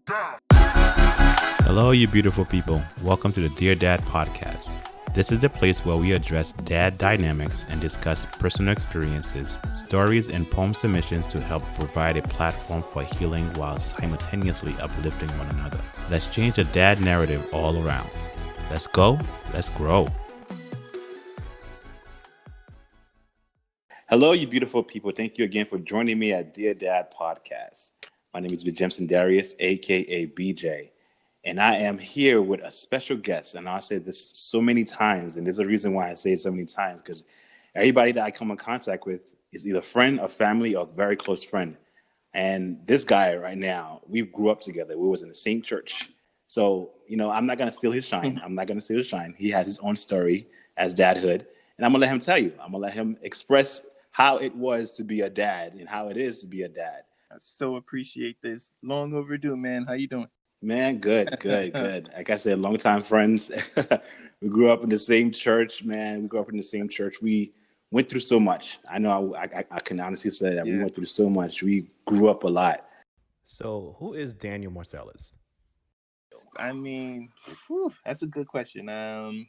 Hello, you beautiful people. Welcome to the Dear Dad podcast. This is the place where we address dad dynamics and discuss personal experiences, stories, and poem submissions to help provide a platform for healing while simultaneously uplifting one another. Let's change the dad narrative all around. Let's go. Let's grow. Hello, you beautiful people. Thank you again for joining me at Dear Dad podcast. My name is Jamson Darius, aka BJ. And I am here with a special guest. And I'll say this so many times, and there's a reason why I say it so many times, because everybody that I come in contact with is either friend or family or very close friend. And this guy right now, we grew up together. We was in the same church. So, I'm not going to steal his shine. He has his own story as dadhood. And I'm going to let him tell you. I'm going to let him express how it was to be a dad and how it is to be a dad. I so appreciate this. Long overdue, man. How you doing? Man, good. Like I said, longtime friends. We grew up in the same church, man. We went through so much. I know I can honestly say that we went through so much. We grew up a lot. So who is Daniel Marcellus? I mean, that's a good question. And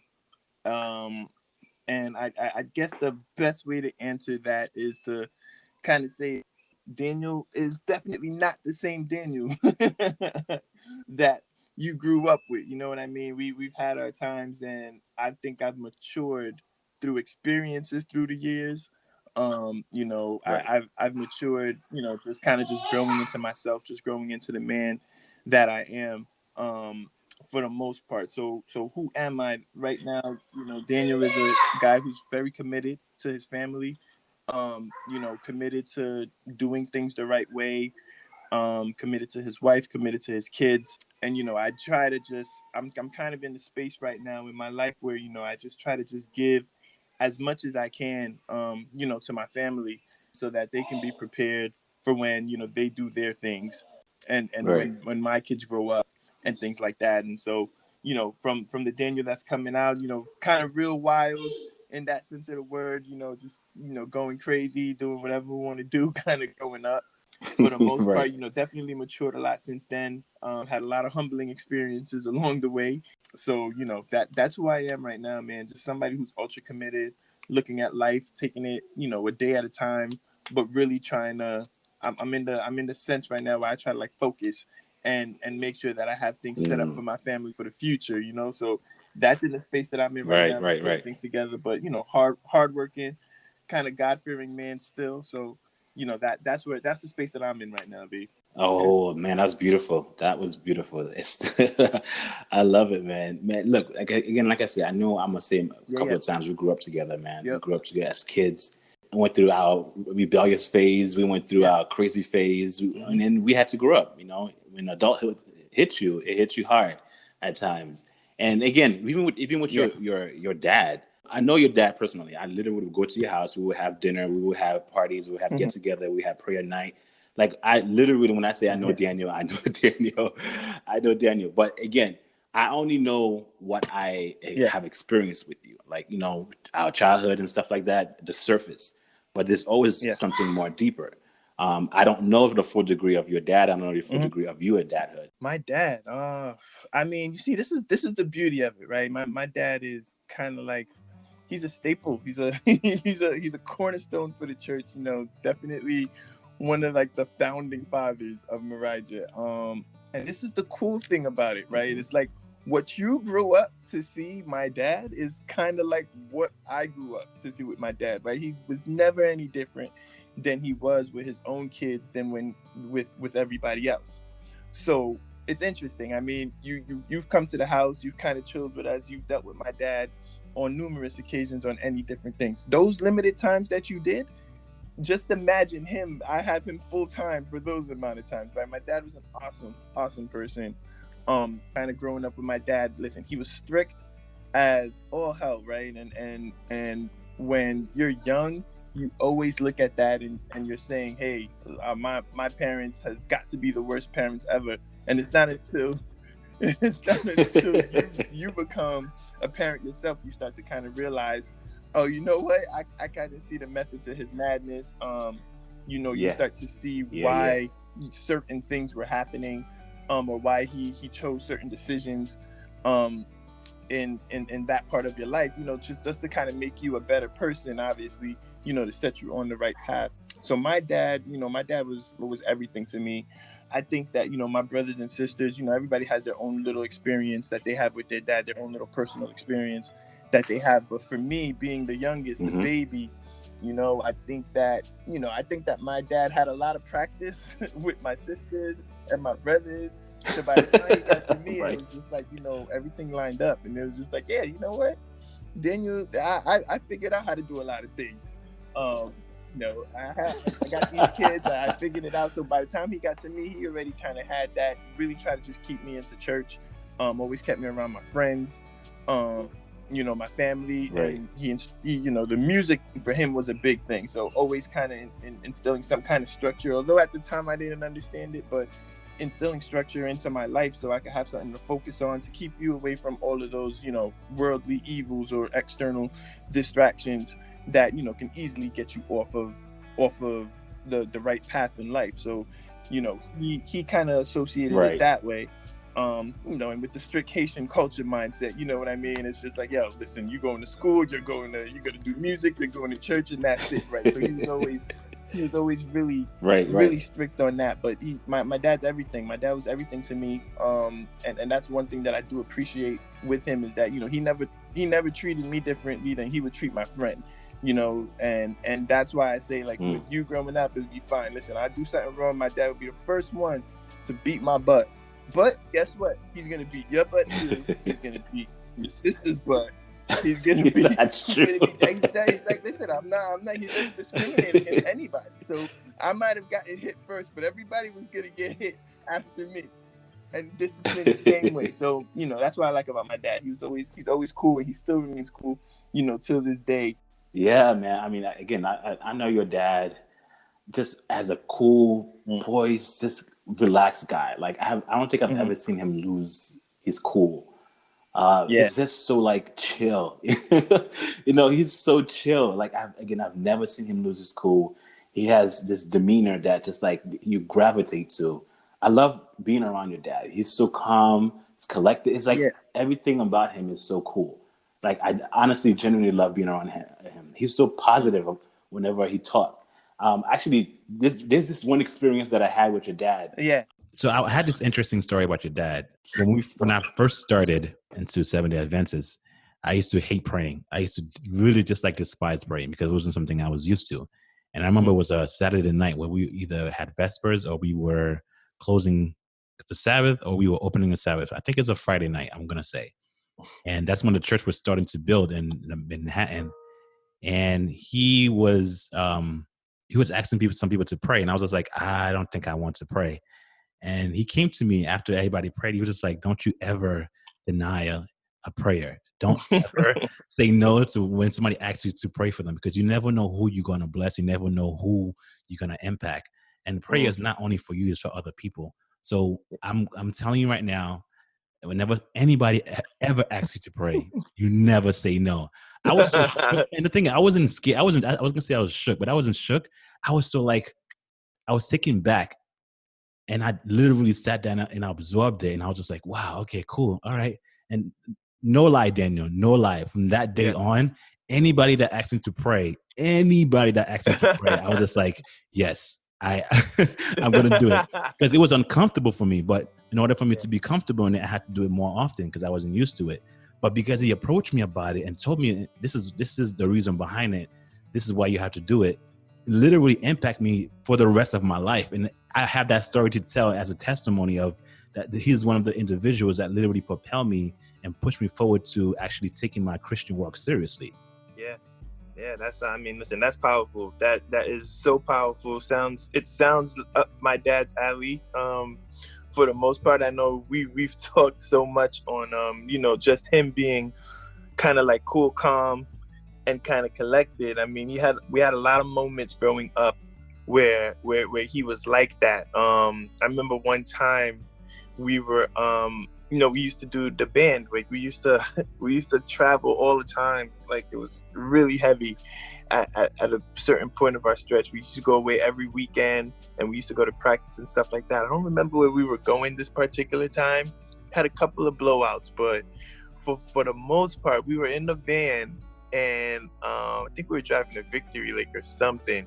I guess the best way to answer that is to kind of say Daniel is definitely not the same Daniel that you grew up with. You know what I mean? We've had our times, and I think I've matured through experiences through the years. Right. I've matured, just kind of just growing into myself, just growing into the man that I am, for the most part. So who am I right now? Daniel is a guy who's very committed to his family. Committed to doing things the right way, committed to his wife, committed to his kids. And, I try to I'm kind of in the space right now in my life where, I just try to just give as much as I can, to my family so that they can be prepared for when, they do their things and Right. when my kids grow up and things like that. And so, from the Daniel that's coming out, kind of real wild, in that sense of the word, just, going crazy, doing whatever we want to do, kind of growing up. For the most Right. part, definitely matured a lot since then. Had a lot of humbling experiences along the way. So, that's who I am right now, man. Just somebody who's ultra committed, looking at life, taking it, a day at a time, but really trying to, I'm in the sense right now where I try to focus and make sure that I have things set up for my family for the future, so that's in the space that I'm in right now. Right. Things together, but hardworking, kind of God-fearing man still. So that's the space that I'm in right now, B. Oh man, that's beautiful. That was beautiful. I love it, man. Man, look, like I said, I know I'm gonna say a couple of times we grew up together, man. Yep. We grew up together as kids. We went through our rebellious phase. We went through our crazy phase, and then we had to grow up. When adulthood hits you, it hits you hard at times. And again, even with your dad, I know your dad personally. I literally would go to your house. We would have dinner. We would have parties. We would have get together. We had prayer night. Like I literally, when I say I know Daniel, I know Daniel. I know Daniel. But again, I only know what I have experienced with you. Like our childhood and stuff like that, the surface. But there's always something more deeper. I don't know the full degree of your dad. I don't know the full degree of your dadhood. My dad, I mean, you see, this is the beauty of it, right? My dad is kind of like, he's a staple. He's a he's a cornerstone for the church. Definitely one of the founding fathers of Marija. And this is the cool thing about it, right? It's like what you grew up to see my dad is kind of like what I grew up to see with my dad, right? He was never any different than he was with his own kids than when with everybody else. So it's interesting. I mean, you've come to the house, you've kind of chilled with us, you've dealt with my dad on numerous occasions on any different things. Those limited times that you did, just imagine him. I have him full time for those amount of times, right? My dad was an awesome person. Kind of growing up with my dad, listen, he was strict as all hell, right? And when you're young, you always look at that and you're saying, hey, my parents has got to be the worst parents ever. And it's not until you become a parent yourself, you start to kind of realize, oh, you know what? I kind of see the method to his madness. You start to see why certain things were happening. or why he chose certain decisions in that part of your life, just to kind of make you a better person, obviously, to set you on the right path. So my dad was everything to me. I think that, my brothers and sisters, everybody has their own little experience that they have with their dad, their own little personal experience that they have. But for me, being the youngest, the baby, I think that my dad had a lot of practice with my sisters and my brothers. So by the time he got to me, Right. it was just like, everything lined up. And it was just like, yeah, you know what? Daniel, I figured out how to do a lot of things. I got these kids, I figured it out. So by the time he got to me, he already kind of had that, really tried to just keep me into church. Always kept me around my friends, my family. Right. And he the music for him was a big thing. So always kind of instilling some kind of structure, although at the time I didn't understand it, but instilling structure into my life so I could have something to focus on to keep you away from all of those, worldly evils or external distractions that, can easily get you off of the right path in life. So, he kind of associated it that way. And with the strict Haitian culture mindset, you know what I mean? It's just like, yo, listen, you're going to school, you're going to do music, you're going to church, and that's it, right? So he was always really, really strict on that. But my dad's everything. My dad was everything to me. And that's one thing that I do appreciate with him, is that, he never treated me differently than he would treat my friend, and that's why I say, like, with you growing up, it'd be fine. Listen, I do something wrong, my dad would be the first one to beat my butt. But guess what? He's going to beat your butt too. He's going to beat your sister's butt. He's going to be. That's true. He's like, listen, I'm not. He doesn't discriminate against anybody. So I might have gotten hit first, but everybody was going to get hit after me, and disciplined the same way. So that's what I like about my dad. He's always cool, and he still remains cool, till this day. Yeah, man. I mean, again, I know your dad just as a cool, poised, just relaxed guy. Like I don't think I've ever seen him lose his cool. It's just so like chill. He's so chill. Like I've never seen him lose his cool. He has this demeanor that just like you gravitate to. I love being around your dad. He's so calm, it's collected. It's like everything about him is so cool. Like I honestly genuinely love being around him. He's so positive whenever he talks. Actually, there's this one experience that I had with your dad. Yeah. So I had this interesting story about your dad. When I first started into Seventh-day Adventists, I used to hate praying. I used to really just like despise praying because it wasn't something I was used to. And I remember it was a Saturday night where we either had Vespers or we were closing the Sabbath or we were opening the Sabbath. I think it's a Friday night, I'm going to say. And that's when the church was starting to build in Manhattan. And he was asking some people to pray. And I was just like, I don't think I want to pray. And he came to me after everybody prayed. He was just like, don't you ever deny a prayer. Don't ever say no to when somebody asks you to pray for them, because you never know who you're going to bless. You never know who you're going to impact. And prayer is not only for you, it's for other people. So I'm telling you right now, whenever anybody ever asks you to pray, you never say no. I was so shook. And the thing, I wasn't scared. I was going to say I was shook, but I wasn't shook. I was so like, I was taken back. And I literally sat down and I absorbed it. And I was just like, wow, okay, cool. All right. And no lie, Daniel, no lie. From that day on, anybody that asked me to pray, I was just like, yes, I'm going to do it. Because it was uncomfortable for me. But in order for me to be comfortable in it, I had to do it more often because I wasn't used to it. But because he approached me about it and told me, this is the reason behind it, this is why you have to do it, literally impact me for the rest of my life. And I have that story to tell as a testimony of that he's one of the individuals that literally propelled me and pushed me forward to actually taking my Christian walk seriously. Yeah, listen, that's powerful. That is so powerful. It sounds up my dad's alley. For the most part, I know we've talked so much on just him being kind of like cool, calm, and kind of collected. I mean, we had a lot of moments growing up where he was like that. I remember one time we were we used to do the band. Like we used to travel all the time. Like it was really heavy. at a certain point of our stretch, we used to go away every weekend, and we used to go to practice and stuff like that. I don't remember where we were going this particular time. Had a couple of blowouts, but for the most part, we were in the van, and I think we were driving to Victory Lake or something,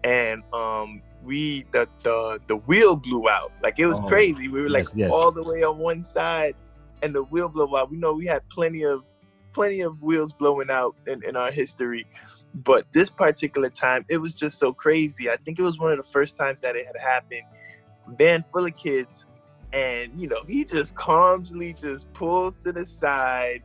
and the wheel blew out. Like, it was crazy. We were all the way on one side, and the wheel blew out. We know we had plenty of wheels blowing out in our history, but this particular time, it was just so crazy. I think it was one of the first times that it had happened. Van full of kids, and he just calmly just pulls to the side,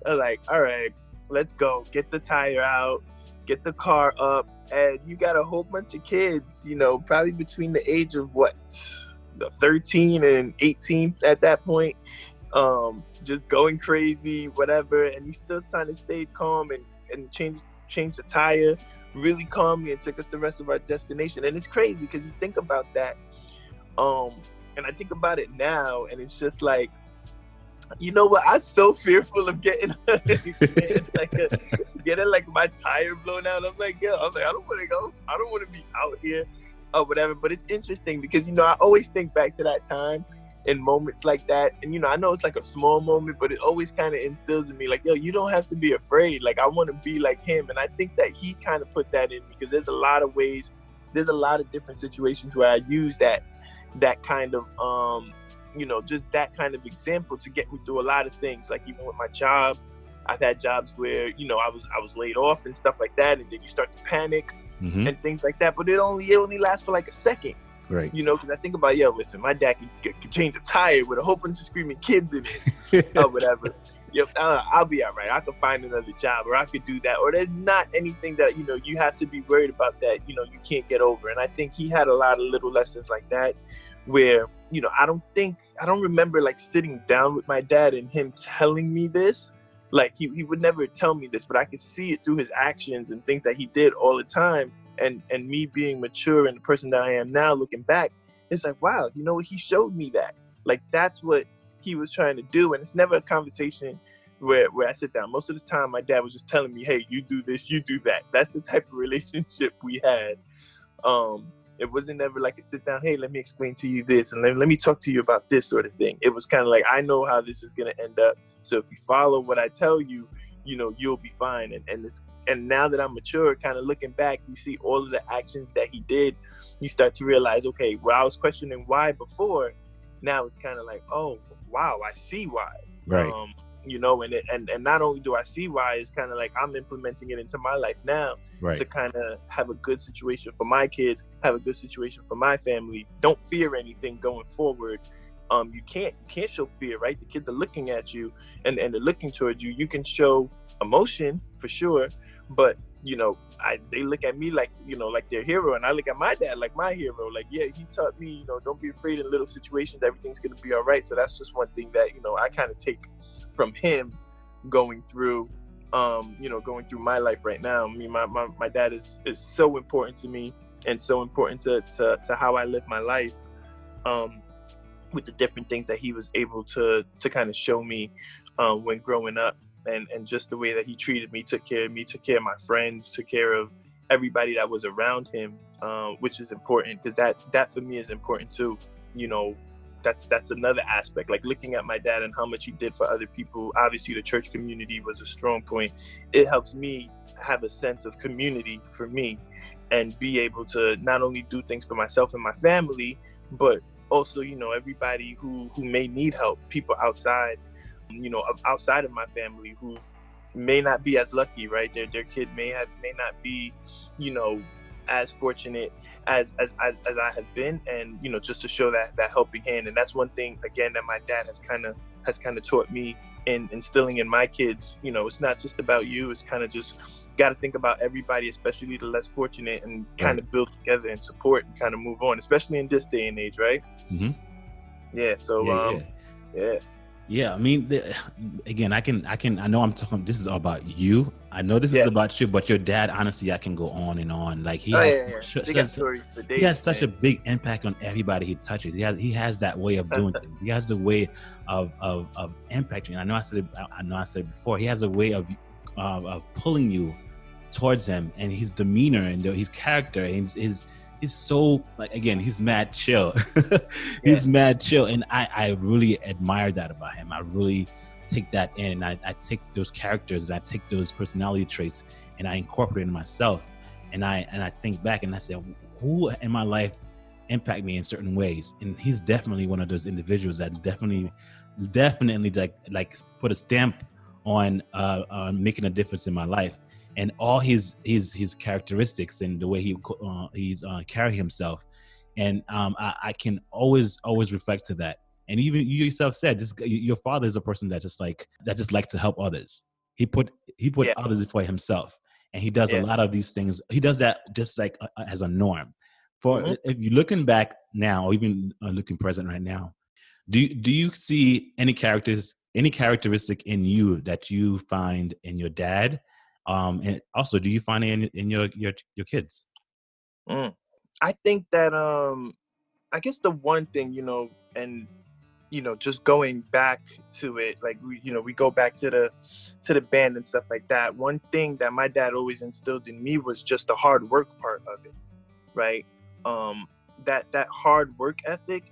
like, all right, let's go. Get the tire out, get the car up, and you got a whole bunch of kids, probably between the age of 13 and 18 at that point, just going crazy, whatever. And he's still trying to stay calm and change the tire really calmly, and took us the rest of our destination. And it's crazy because you think about that, and I think about it now, and it's just like, you know what? I'm so fearful of getting like my tire blown out. I'm like, I don't want to go. I don't want to be out here or whatever. But it's interesting because, I always think back to that time in moments like that. And, I know it's like a small moment, but it always kind of instills in me like, you don't have to be afraid. Like, I want to be like him. And I think that he kind of put that in me, because there's a lot of ways, there's a lot of different situations where I use that kind of, just that kind of example to get me through a lot of things. Like, even with my job, I've had jobs where, I was laid off and stuff like that. And then you start to panic and things like that. But it only lasts for like a second. Right. Because I think about, listen, my dad could change a tire with a whole bunch of screaming kids in it or whatever. I'll be all right. I could find another job, or I could do that. Or there's not anything that, you have to be worried about that, you can't get over. And I think he had a lot of little lessons like that where, I don't remember like sitting down with my dad and him telling me this. Like, he would never tell me this, but I could see it through his actions and things that he did all the time. And me being mature and the person that I am now, looking back, it's like, wow, he showed me that. Like, that's what he was trying to do. And it's never a conversation where I sit down. Most of the time, my dad was just telling me, hey, you do this, you do that. That's the type of relationship we had. It wasn't ever like a sit down, hey, let me explain to you this, and let me talk to you about this sort of thing. It was kind of like, I know how this is going to end up. So if you follow what I tell you, you'll be fine. And now that I'm mature, kind of looking back, you see all of the actions that he did. You start to realize, okay, well, I was questioning why before. Now it's kind of like, oh, wow, I see why. Right. And not only do I see why, it's kind of like I'm implementing it into my life now, right, to kind of have a good situation for my kids, have a good situation for my family. Don't fear anything going forward. You can't show fear, right? The kids are looking at you and they're looking towards you. You can show emotion for sure, but they look at me like, like their hero, and I look at my dad like my hero. Like, yeah, he taught me, don't be afraid in little situations. Everything's gonna be all right. So that's just one thing that I kind of take from him going through my life right now. I mean, my dad is so important to me, and so important to how I live my life, with the different things that he was able to kind of show me when growing up, and just the way that he treated me, took care of me, took care of my friends, took care of everybody that was around him, which is important, because that for me is important too. That's another aspect, like looking at my dad and how much he did for other people. Obviously the church community was a strong point. It helps me have a sense of community for me, and be able to not only do things for myself and my family, but also, everybody who may need help, people outside, outside of my family who may not be as lucky, right? Their kid may not be, as fortunate as I have been, and just to show that helping hand. And that's one thing again that my dad has kind of taught me in instilling in my kids. It's not just about you. It's kind of just got to think about everybody, especially the less fortunate, and kind of build together and support and kind of move on, especially in this day and age, right? Mm-hmm. Yeah. So yeah. I mean, again, I know I'm talking, this is all about you. I know this is about you, but your dad, honestly, I can go on and on. Like he has such a big impact on everybody he touches. He has that way of doing things. He has the way of impacting. I know I said it before. He has a way of pulling you towards him, and his demeanor and his character, and he's so, like, again, he's mad chill. He's mad chill, and I really admire that about him. I really take that in, and I take those characters and I take those personality traits and I incorporate it in myself, and I think back and I say, who in my life impact me in certain ways? And he's definitely one of those individuals that definitely like put a stamp on making a difference in my life. And all his characteristics and the way he's carry himself, and I can always reflect to that. And even you yourself said, just your father is a person that just likes to help others. He put others before himself, and he does a lot of these things. He does that just like as a norm. For if you're looking back now, or even looking present right now, do you see any characteristic in you that you find in your dad? And also, do you find it in your kids? I think that I guess the one thing, and just going back to it, like we go back to the band and stuff like that. One thing that my dad always instilled in me was just the hard work part of it, right? That hard work ethic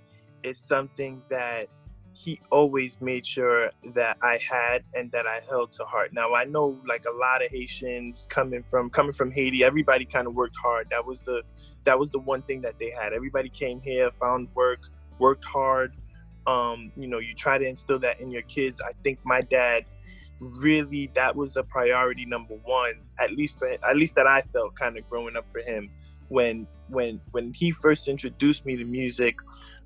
is something that he always made sure that I had and that I held to heart. Now, I know, like, a lot of Haitians coming from Haiti, everybody kind of worked hard. That was the one thing that they had. Everybody came here, found work, worked hard. You try to instill that in your kids. I think my dad really, that was a priority number one, at least that I felt kind of growing up for him. When he first introduced me to music,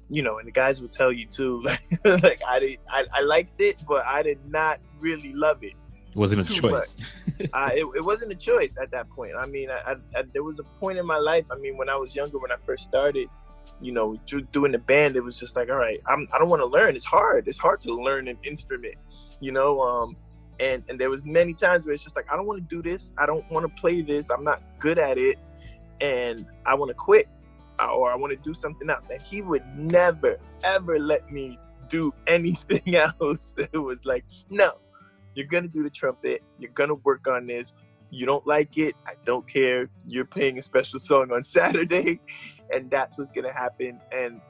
and the guys will tell you too, like I liked it, but I did not really love it. It wasn't a choice. It wasn't a choice at that point. I mean, there was a point in my life. I mean, when I was younger, when I first started, doing the band, it was just like, all right, I don't want to learn. It's hard. It's hard to learn an instrument, and there was many times where it's just like, I don't want to do this. I don't want to play this. I'm not good at it, and I want to quit. Or I want to do something else. And he would never, ever let me do anything else. It was like, no, you're going to do the trumpet. You're going to work on this. You don't like it. I don't care. You're playing a special song on Saturday. And that's what's going to happen. And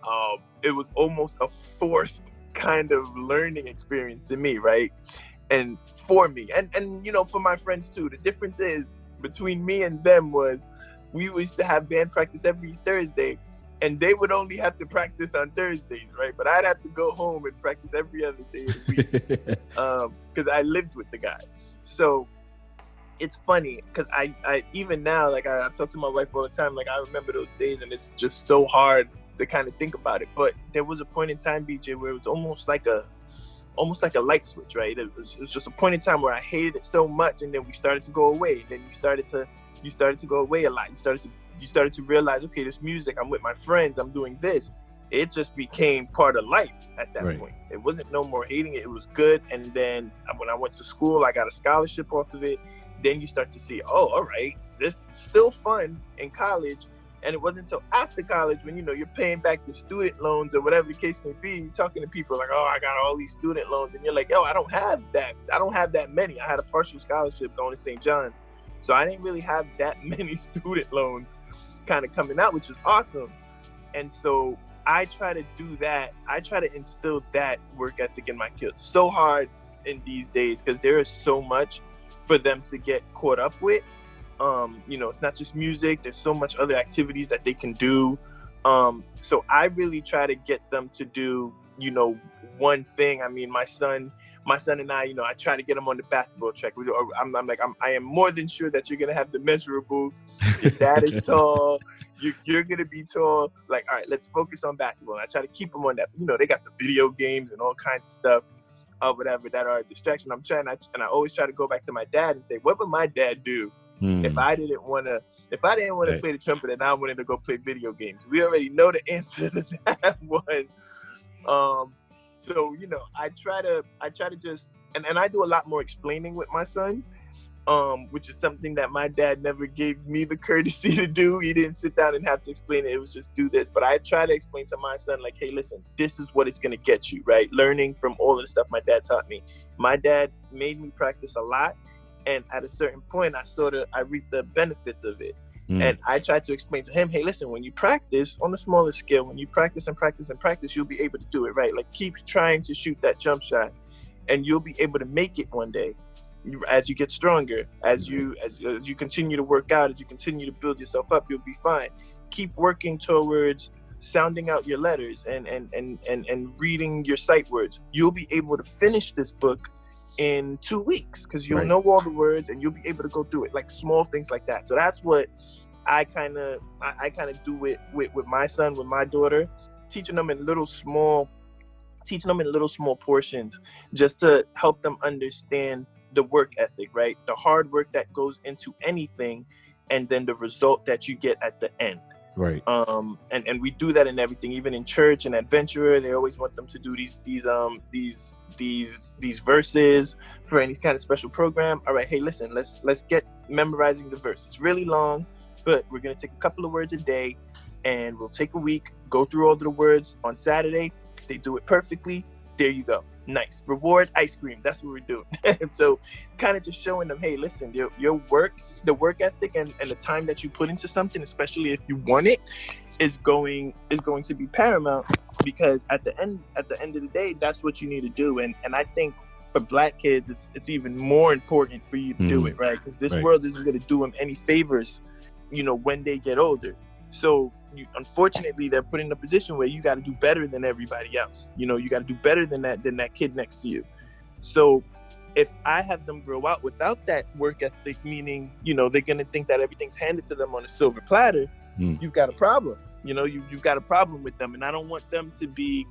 it was almost a forced kind of learning experience to me, right? And for me. And for my friends too. The difference is between me and them was, we used to have band practice every Thursday, and they would only have to practice on Thursdays, right? But I'd have to go home and practice every other day of the week because I lived with the guy. So it's funny because I even now, like, I talk to my wife all the time. Like, I remember those days, and it's just so hard to kind of think about it. But there was a point in time, BJ, where it was almost like a light switch, right? It was just a point in time where I hated it so much, and then we started to go away. And then you started to go away a lot. You started to realize, okay, this music, I'm with my friends, I'm doing this. It just became part of life at that point. It wasn't no more hating it. It was good. And then when I went to school, I got a scholarship off of it. Then you start to see, oh, all right, this is still fun in college. And it wasn't until after college when, you're paying back the student loans or whatever the case may be, you're talking to people like, oh, I got all these student loans. And you're like, yo, I don't have that. I don't have that many. I had a partial scholarship going to St. John's. So I didn't really have that many student loans kind of coming out, which is awesome. And so I try to do that. I try to instill that work ethic in my kids. So hard in these days because there is so much for them to get caught up with. It's not just music. There's so much other activities that they can do. So I really try to get them to do, one thing. I mean, my son and I, I try to get him on the basketball track. I am more than sure that you're going to have the measurables. Your dad is tall. You're going to be tall. Like, all right, let's focus on basketball. And I try to keep them on that. They got the video games and all kinds of stuff, whatever, that are a distraction. And I always try to go back to my dad and say, what would my dad do if I didn't want to play the trumpet and I wanted to go play video games? We already know the answer to that one. So, I try to just, and I do a lot more explaining with my son, which is something that my dad never gave me the courtesy to do. He didn't sit down and have to explain it. It was just do this. But I try to explain to my son, like, hey, listen, this is what it's going to get you, right? Learning from all of the stuff my dad taught me. My dad made me practice a lot. And at a certain point, I reap the benefits of it. And I tried to explain to him, hey, listen, when you practice on a smaller scale, when you practice and practice and practice, you'll be able to do it, right? Like, keep trying to shoot that jump shot, and you'll be able to make it one day. As you get stronger, as you continue to work out, as you continue to build yourself up, you'll be fine. Keep working towards sounding out your letters and reading your sight words. You'll be able to finish this book in 2 weeks because you'll know all the words and you'll be able to go through it. Like small things like that. So that's what I kind of do it with my son, with my daughter, teaching them in little small portions, just to help them understand the work ethic, right? The hard work that goes into anything, and then the result that you get at the end. Right. And we do that in everything, even in church and Adventurer. They always want them to do these verses for any kind of special program. All right, hey, listen, let's get memorizing the verse. It's really long, but we're gonna take a couple of words a day, and we'll take a week, go through all of the words on Saturday. They do it perfectly. There you go. Nice. Reward ice cream. That's what we're doing. So kind of just showing them, hey, listen, your work, the work ethic and the time that you put into something, especially if you want it, is going to be paramount, because at the end of the day, that's what you need to do. And I think for Black kids, it's even more important for you to do it, right? Because this world isn't going to do them any favors, when they get older. So unfortunately, they're put in a position where you got to do better than everybody else. You got to do better than that kid next to you. So if I have them grow out without that work ethic, meaning, they're going to think that everything's handed to them on a silver platter, you've got a problem. You've got a problem with them. And I don't want them to be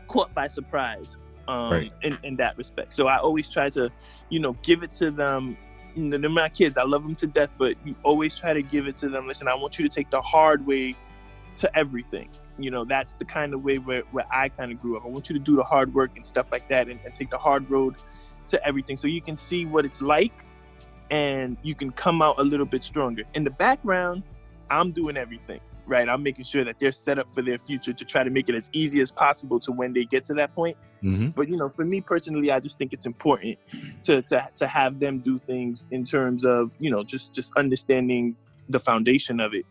caught by surprise in that respect. So I always try to, give it to them. They're my kids. I love them to death, but you always try to give it to them. Listen, I want you to take the hard way to everything. That's the kind of way where I kind of grew up. I want you to do the hard work and stuff like that, and take the hard road to everything, so you can see what it's like and you can come out a little bit stronger. In the background, I'm doing everything, right? I'm making sure that they're set up for their future to try to make it as easy as possible to when they get to that point. But, for me personally, I just think it's important to have them do things in terms of, just understanding the foundation of it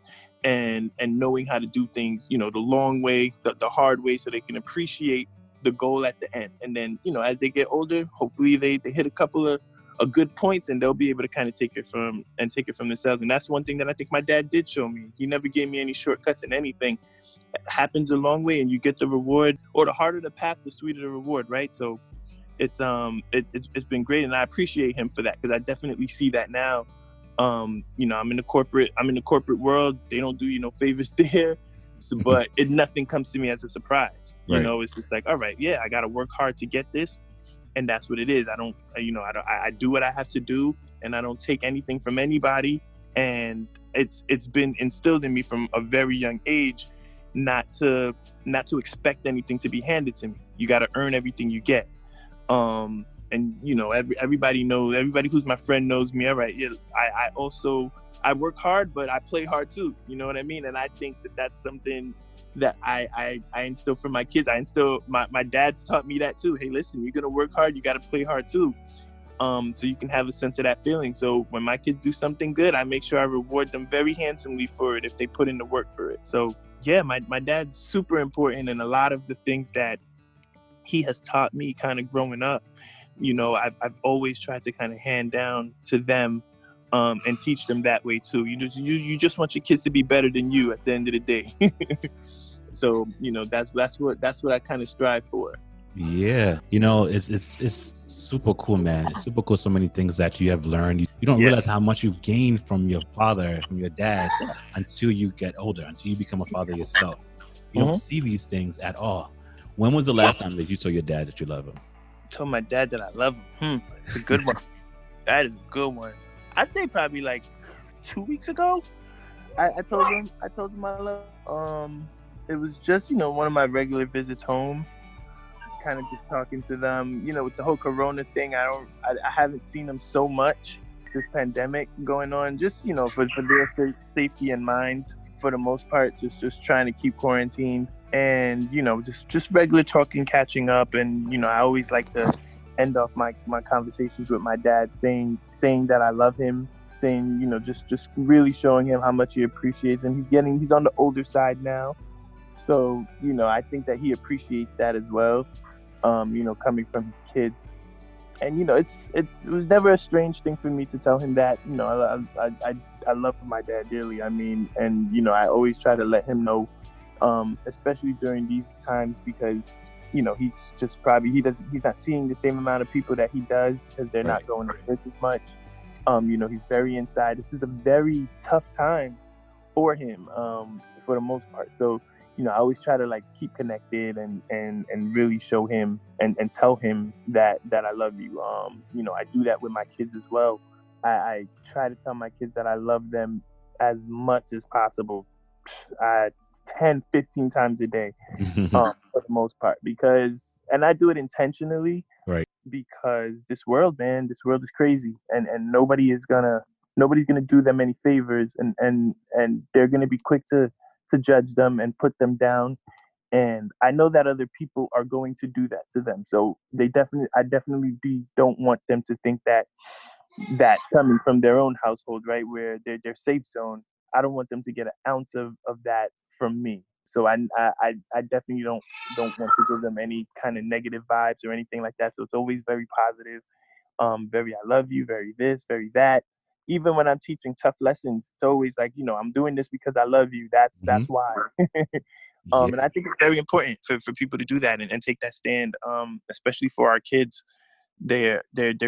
and knowing how to do things, the long way, the hard way, so they can appreciate the goal at the end. And then, as they get older, hopefully they hit a couple of good points, and they'll be able to kind of take it from themselves. And that's one thing that I think my dad did show me. He never gave me any shortcuts in anything. It happens a long way, and you get the reward, or the harder the path, the sweeter the reward, right? So it's been great, and I appreciate him for that, because I definitely see that now. I'm in the corporate world. They don't do favors there. So, but nothing comes to me as a surprise. It's just like, all right, yeah, I got to work hard to get this. And that's what it is. I do what I have to do, and I don't take anything from anybody. And it's been instilled in me from a very young age, not to expect anything to be handed to me. You got to earn everything you get. And everybody knows, everybody who's my friend knows me. All right, yeah, I work hard, but I play hard too. You know what I mean? And I think that that's something that I instill for my kids. My dad's taught me that too. Hey, listen, you're gonna work hard, you got to play hard too, so you can have a sense of that feeling. So when my kids do something good, I make sure I reward them very handsomely for it if they put in the work for it. So yeah, my dad's super important, and a lot of the things that he has taught me kind of growing up, I've always tried to kind of hand down to them, and teach them that way too. You just want your kids to be better than you at the end of the day. So that's what I kind of strive for. Yeah, it's super cool, man. It's super cool. So many things that you have learned. You don't realize how much you've gained from your father, from your dad, until you get older, until you become a father yourself. You don't see these things at all. When was the last time that you told your dad that you love him? I told my dad that I love him. It's a good one. That is a good one. I'd say probably like 2 weeks ago. I told him I love him. It was just, one of my regular visits home, kind of just talking to them, with the whole Corona thing. I haven't seen them so much, this pandemic going on, just, for their safety and minds, for the most part, just trying to keep quarantined, and, just regular talking, catching up. And, I always like to end off my conversations with my dad saying that I love him, saying, just really showing him how much he appreciates him. He's on the older side now. So, I think that he appreciates that as well. Coming from his kids. And it was never a strange thing for me to tell him that I love my dad dearly. I mean, and I always try to let him know, especially during these times, because he's just probably he's not seeing the same amount of people that he does because they're not going to church as much. He's very inside. This is a very tough time for him, for the most part. So I always try to like keep connected and really show him and tell him that I love you. I do that with my kids as well. I try to tell my kids that I love them as much as possible, 10, 15 times a day, for the most part, and I do it intentionally, right? Because this world is crazy, and nobody's gonna do them any favors, and they're gonna be quick to judge them and put them down. And I know that other people are going to do that to them. So I definitely don't want them to think that coming from their own household, right, where their safe zone, I don't want them to get an ounce of that from me. So I definitely don't want to give them any kind of negative vibes or anything like that. So it's always very positive, very I love you, very this, very that. Even when I'm teaching tough lessons, it's always like, I'm doing this because I love you. That's why. And I think it's very important for people to do that and take that stand, especially for our kids. They're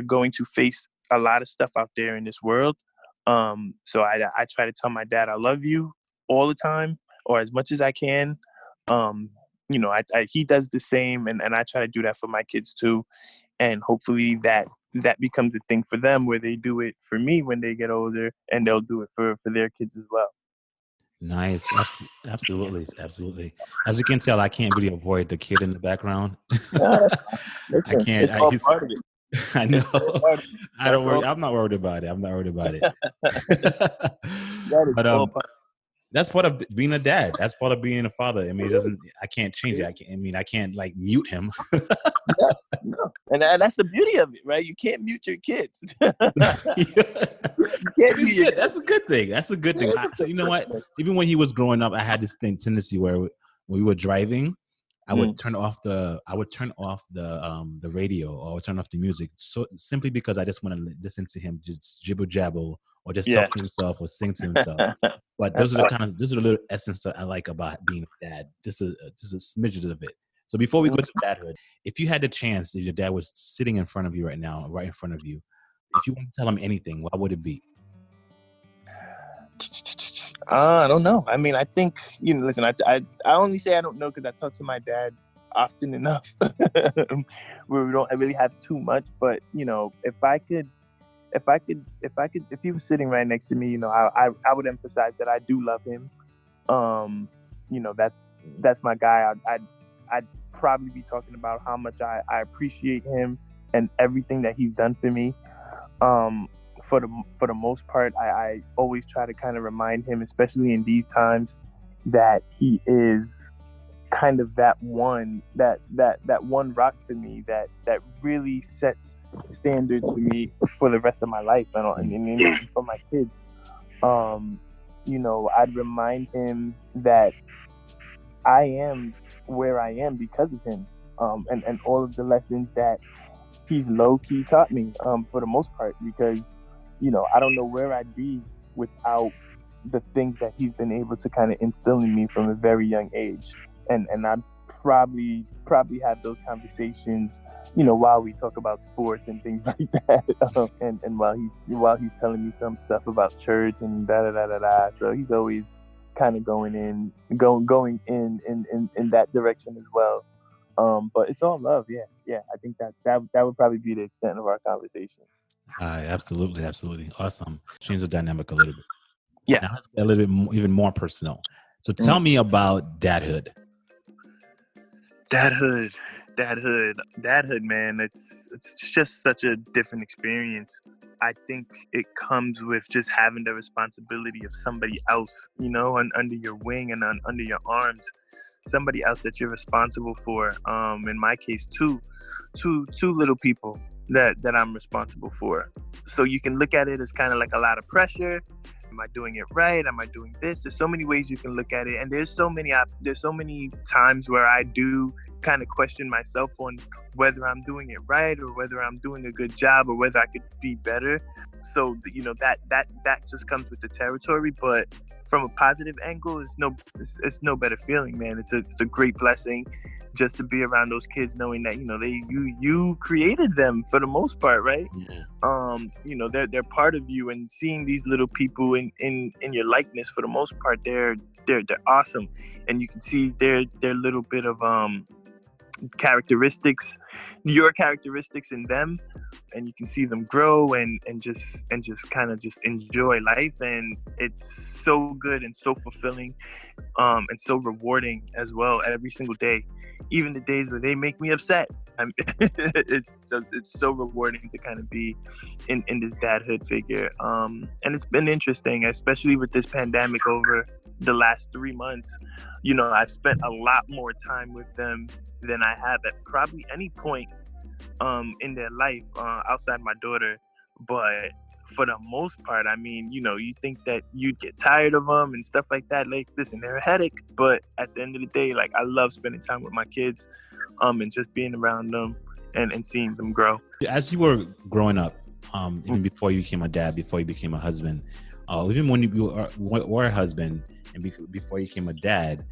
going to face a lot of stuff out there in this world. So I try to tell my dad I love you all the time, or as much as I can. He does the same, and I try to do that for my kids too. And hopefully that becomes a thing for them, where they do it for me when they get older, and they'll do it for their kids as well. Nice. Absolutely. As you can tell, I can't really avoid the kid in the background. I can't. It's all part of it. I know. I don't worry. I'm not worried about it. But that's part of being a dad. That's part of being a father. I mean, I can't change it. I can't like mute him. No. And that's the beauty of it, right? You can't mute your kids. That's a good thing. So you know what? Even when he was growing up, I had this tendency where when we were driving, I would turn off the radio, or I would turn off the music, so simply because I just want to listen to him just jibber jabber, or just talk to himself or sing to himself. But those are the little essence that I like about being a dad. Just a smidget of it. So before we go to dadhood, if you had the chance, if your dad was sitting in front of you right now, right in front of you, if you want to tell him anything, what would it be? I don't know. I mean, I think, listen, I only say I don't know because I talk to my dad often enough where we don't really have too much. But, if he was sitting right next to me, I would emphasize that I do love him. That's my guy. I'd probably be talking about how much I appreciate him and everything that he's done for me. For the most part, I always try to kind of remind him, especially in these times, that he is kind of that one rock for me that really sets standards for me for the rest of my life and for my kids. I'd remind him that I am where I am because of him, and all of the lessons that he's low-key taught me, for the most part, because I don't know where I'd be without the things that he's been able to kind of instill in me from a very young age. And I'd probably have those conversations, while we talk about sports and things like that, and while he's telling me some stuff about church and da. So he's always kind of going in that direction as well. But it's all love. Yeah. I think that would probably be the extent of our conversation. Absolutely. Awesome. Change the dynamic a little bit. Yeah. Now let's get a little bit even more personal. So tell me about dadhood. Dadhood, man. It's just such a different experience. I think it comes with just having the responsibility of somebody else, under your wing and under your arms. Somebody else that you're responsible for. In my case too, two little people that I'm responsible for. So you can look at it as kind of like a lot of pressure. Am I doing it right? Am I doing this? There's so many ways you can look at it, and there's so many times where I do kind of question myself on whether I'm doing it right or whether I'm doing a good job or whether I could be better. So that just comes with the territory. But from a positive angle, it's no better feeling, man. It's a great blessing just to be around those kids, knowing that you created them for the most part, right? Yeah. They're part of you, and seeing these little people in your likeness, for the most part, they're awesome, and you can see their little bit of characteristics, your characteristics in them, and you can see them grow and just kind of just enjoy life, and it's so good and so fulfilling, and so rewarding as well every single day, even the days where they make me upset. It's so rewarding to kind of be in this dadhood figure, and it's been interesting, especially with this pandemic over the last 3 months. I've spent a lot more time with them than I have at probably any point in their life outside my daughter. But for the most part, I mean, you think that you'd get tired of them and stuff like that. Like, listen, they're a headache, but at the end of the day, like, I love spending time with my kids, and just being around them and seeing them grow. As you were growing up, even before you became a dad, before you became a husband, even when you were a husband and before you became a dad,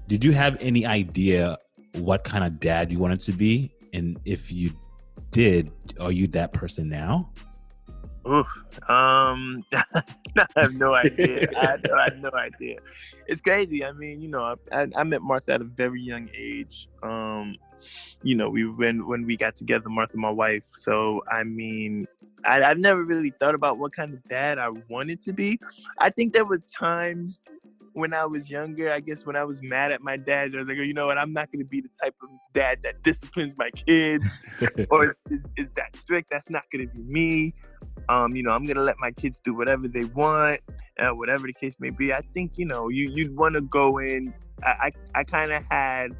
did you have any idea what kind of dad you wanted to be? And if you did, are you that person now? Ooh, I have no idea. I have no idea. It's crazy. I mean, I met Martha at a very young age. When we got together, Martha, my wife. So, I mean, I've never really thought about what kind of dad I wanted to be. I think there were times when I was younger, I guess when I was mad at my dad, I was like, you know what, I'm not going to be the type of dad that disciplines my kids or is that strict. That's not going to be me. I'm going to let my kids do whatever they want, whatever the case may be. I think, you'd want to go in. I kind of had,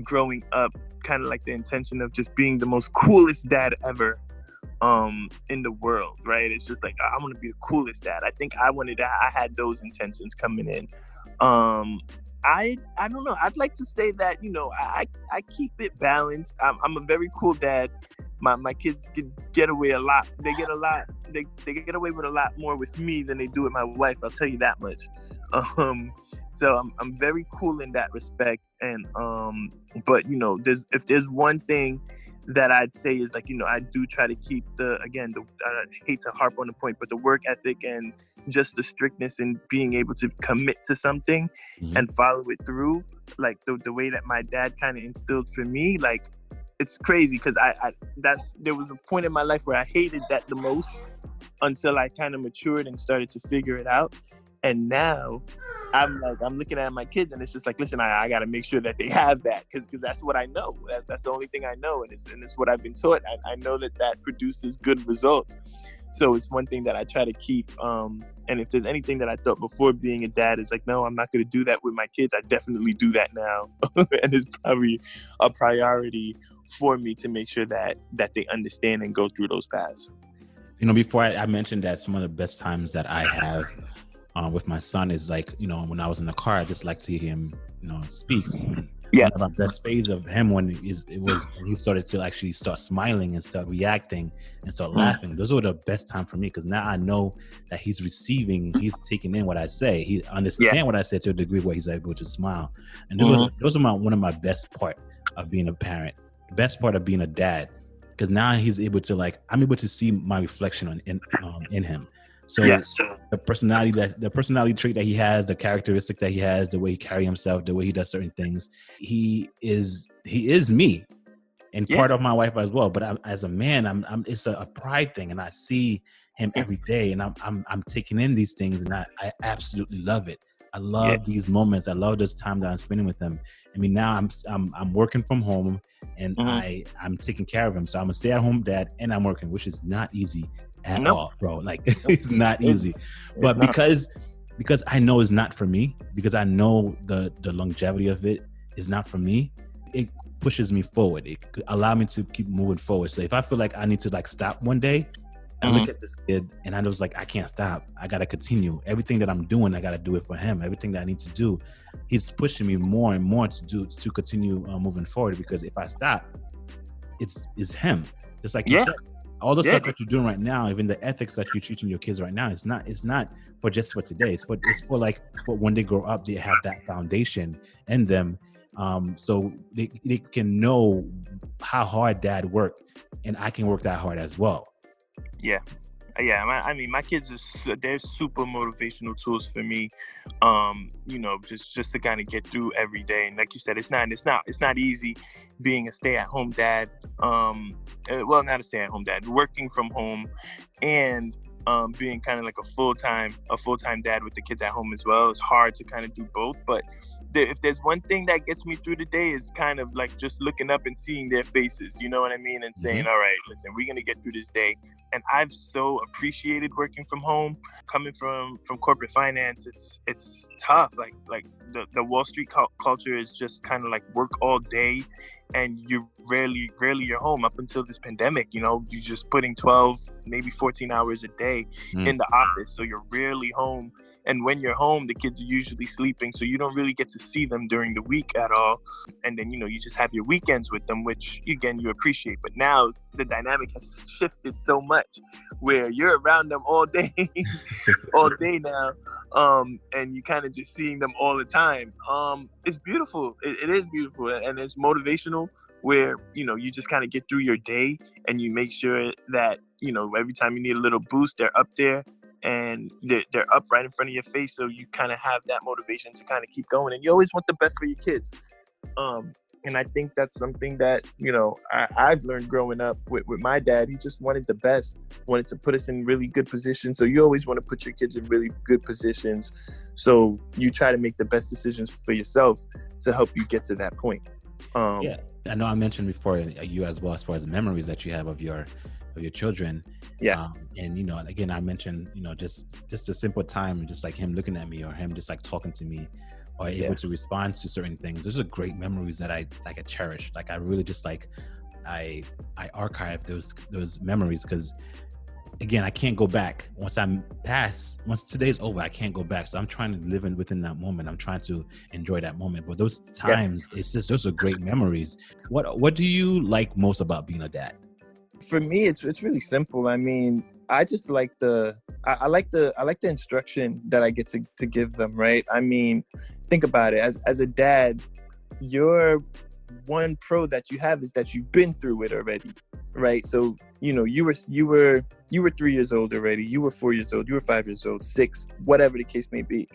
growing up, kind of like the intention of just being the most coolest dad ever in the world, right? It's just like, I want to be the coolest dad. I think I had those intentions coming in. I don't know. I'd like to say that, I keep it balanced. I'm a very cool dad. My kids get away a lot. They get away with a lot more with me than they do with my wife. I'll tell you that much. So I'm very cool in that respect. And but if there's one thing that I'd say is, like, I do try to keep I hate to harp on the point, but the work ethic and just the strictness and being able to commit to something and follow it through, like the way that my dad kind of instilled for me. Like, it's crazy because there was a point in my life where I hated that the most until I kind of matured and started to figure it out. And now I'm looking at my kids, and it's just like, listen, I got to make sure that they have that because that's what I know. That's the only thing I know, and it's what I've been taught. I know that produces good results. So it's one thing that I try to keep. And if there's anything that I thought before being a dad is like, no, I'm not going to do that with my kids, I definitely do that now. And it's probably a priority for me to make sure that they understand and go through those paths. Before I mentioned that some of the best times that I have with my son is like, when I was in the car, I just like to hear him, speak. Yeah. One of the best phase of him when he started to actually start smiling and start reacting and start laughing. Those were the best time for me because now I know that he's taking in what I say. He understands what I say to a degree where he's able to smile. And those are one of my best part of being a parent. The best part of being a dad, because now he's able to I'm able to see my reflection in him. So the personality trait that he has, the characteristic that he has, the way he carries himself, the way he does certain things, he is me, and part of my wife as well. But as a man, it's a pride thing, and I see him every day, and I'm taking in these things, and I absolutely love it. I love these moments. I love this time that I'm spending with him. I mean, now I'm working from home, and I'm taking care of him. So I'm a stay-at-home dad, and I'm working, which is not easy at all, bro. Like, it's not easy. But because I know it's not for me, because I know the longevity of it is not for me, it pushes me forward. It could allow me to keep moving forward. So if I feel like I need to like stop one day, I look at this kid and I was like, I can't stop. I got to continue. Everything that I'm doing, I got to do it for him. Everything that I need to do, he's pushing me more and more to continue moving forward, because if I stop, it's him. Just like you said, all the stuff that you're doing right now, even the ethics that you're teaching your kids right now, it's not for just for today. It's for when they grow up, they have that foundation in them. So they can know how hard dad worked, and I can work that hard as well. Yeah. I mean, my kids they're super motivational tools for me. Just to kind of get through every day. And like you said, it's not easy being a stay-at-home dad. Not a stay-at-home dad, working from home, and being kind of like a full-time dad with the kids at home as well. It's hard to kind of do both, but if there's one thing that gets me through the day, is kind of like just looking up and seeing their faces, you know what I mean? And saying, all right, listen, we're going to get through this day. And I've so appreciated working from home. Coming from corporate finance, it's tough. Like the Wall Street culture is just kind of like work all day, and you rarely you're home. Up until this pandemic, you're just putting 12, maybe 14 hours a day in the office. So you're rarely home. And when you're home, the kids are usually sleeping, so you don't really get to see them during the week at all. And then, you just have your weekends with them, which, again, you appreciate. But now the dynamic has shifted so much where you're around them all day, now, and you kind of just seeing them all the time. It's beautiful. It is beautiful, and it's motivational where, you just kind of get through your day, and you make sure that, every time you need a little boost, they're up there. And they're up right in front of your face, so you kind of have that motivation to kind of keep going. And you always want the best for your kids. And I think that's something that, I've learned growing up with my dad. He just wanted the best, wanted to put us in really good positions. So you always want to put your kids in really good positions. So you try to make the best decisions for yourself to help you get to that point. I know I mentioned before, you as well, as far as the memories that you have of your children. And again, I mentioned, just a simple time, just like him looking at me, or him just like talking to me, or able to respond to certain things. Those are great memories that I cherish. Like I really just like I archive those memories, because again, I can't go back. Once today's over, I can't go back. So I'm trying to live within that moment. I'm trying to enjoy that moment. But those times, it's just, those are great memories. What do you like most about being a dad? For me, it's really simple. I mean, I just like I like the instruction that I get to give them, right? I mean, think about it. As a dad, your one pro that you have is that you've been through it already, right? So, you were 3 years old already. You were 4 years old. You were 5 years old, 6, whatever the case may be.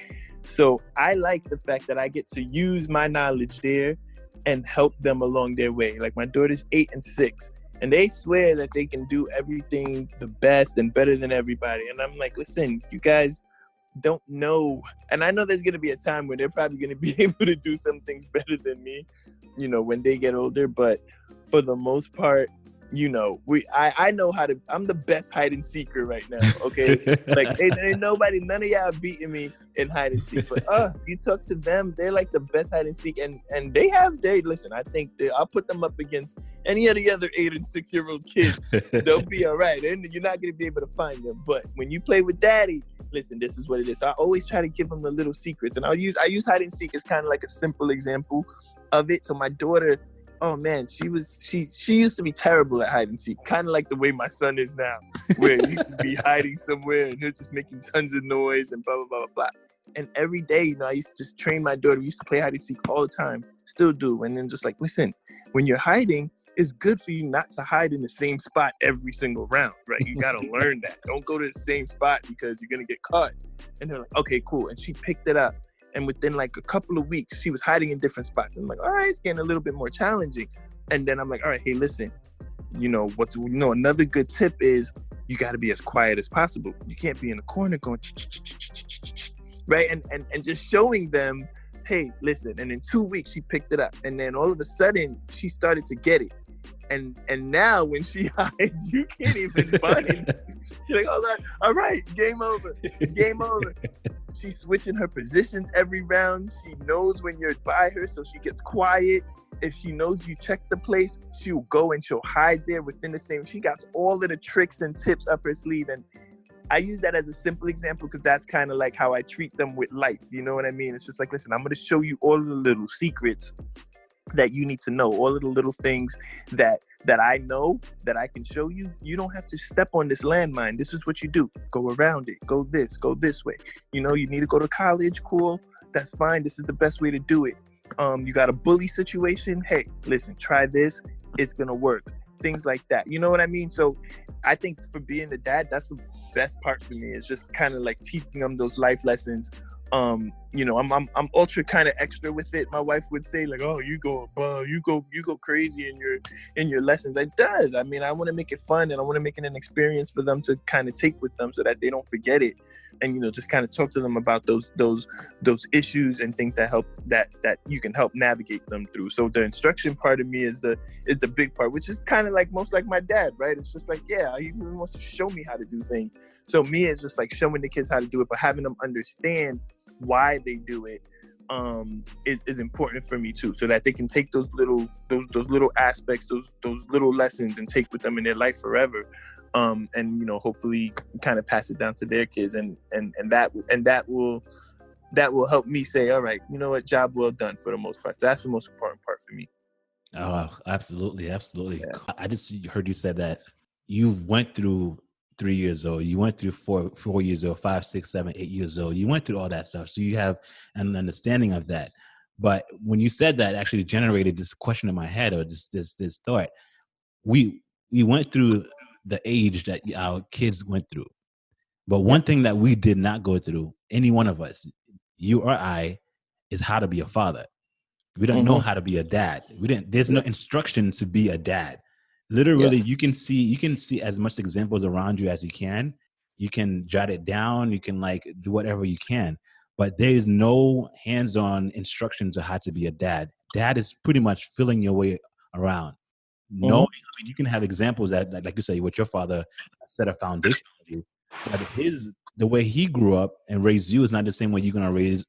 So I like the fact that I get to use my knowledge there and help them along their way. Like my daughter's 8 and 6. And they swear that they can do everything the best and better than everybody. And I'm like, listen, you guys don't know. And I know there's going to be a time where they're probably going to be able to do some things better than me, when they get older. But for the most part, I know I'm the best hide and seeker right now. Okay. Like ain't nobody, none of y'all beating me in hide and seek, but you talk to them, they're like the best hide and seek. And listen, I think I'll put them up against any of the other 8 and 6 year old kids. They'll be all right. And you're not going to be able to find them. But when you play with daddy, listen, this is what it is. So I always try to give them the little secrets, and I use hide and seek as kind of like a simple example of it. So my daughter, oh man, she used to be terrible at hide and seek, kind of like the way my son is now, where he can be hiding somewhere and he'll just making tons of noise and blah, blah, blah, blah. And every day, I used to just train my daughter. We used to play hide and seek all the time, still do. And then just like, listen, when you're hiding, it's good for you not to hide in the same spot every single round, right? You got to learn that. Don't go to the same spot because you're going to get caught. And they're like, okay, cool. And she picked it up. And within like a couple of weeks, she was hiding in different spots. And I'm like, all right, it's getting a little bit more challenging. And then I'm like, all right, hey, listen, another good tip is you got to be as quiet as possible. You can't be in the corner going, right? And just showing them, hey, listen. And in 2 weeks, she picked it up. And then all of a sudden, she started to get it. And now when she hides, you can't even find it. You're like, hold on, all right, game over. She's switching her positions every round. She knows when you're by her, so she gets quiet. If she knows you check the place, she'll go and she'll hide there within the same. She got all of the tricks and tips up her sleeve. And I use that as a simple example because that's kind of like how I treat them with life. You know what I mean? It's just like, listen, I'm going to show you all of the little secrets that you need to know, all of the little things that I know that I can show you. You don't have to step on this landmine. This is what you do. Go around it. Go this way. You know, you need to go to college. Cool. That's fine. This is the best way to do it. You got a bully situation. Hey, listen, try this. It's going to work. Things like that. You know what I mean? So I think for being a dad, that's the best part for me, is just kind of like teaching them those life lessons. You know, I'm ultra kind of extra with it. My wife would say like, "Oh, you go above, you go crazy in your lessons." It does. I mean, I want to make it fun, and I want to make it an experience for them to kind of take with them, so that they don't forget it, and you know, just kind of talk to them about those issues and things that help that you can help navigate them through. So the instruction part of me is the big part, which is kind of like most like my dad, right? It's just like, yeah, he wants to show me how to do things. So me, it's just like showing the kids how to do it, but having them understand why they do it is important for me too, so that they can take those little aspects, those little lessons, and take with them in their life forever, and you know, hopefully kind of pass it down to their kids, and that will help me say, all right, you know what, job well done for the most part. That's the most important part for me. Oh, absolutely. Yeah. I just heard you said that you've went through 3 years old, you went through 4 years old, 5, 6, 7, 8 years old. You went through all that stuff, so you have an understanding of that. But when you said that, it actually generated this question in my head, or this thought. We went through the age that our kids went through, but one thing that we did not go through, any one of us, you or I, is how to be a father. We don't know how to be a dad. There's no instruction to be a dad. Literally, you can see as much examples around you as you can. You can jot it down. You can like do whatever you can, but there is no hands-on instructions on how to be a dad. Dad is pretty much filling your way around. No, I mean, you can have examples that, like you say, with your father set a foundation for you, but the way he grew up and raised you is not the same way you're gonna raise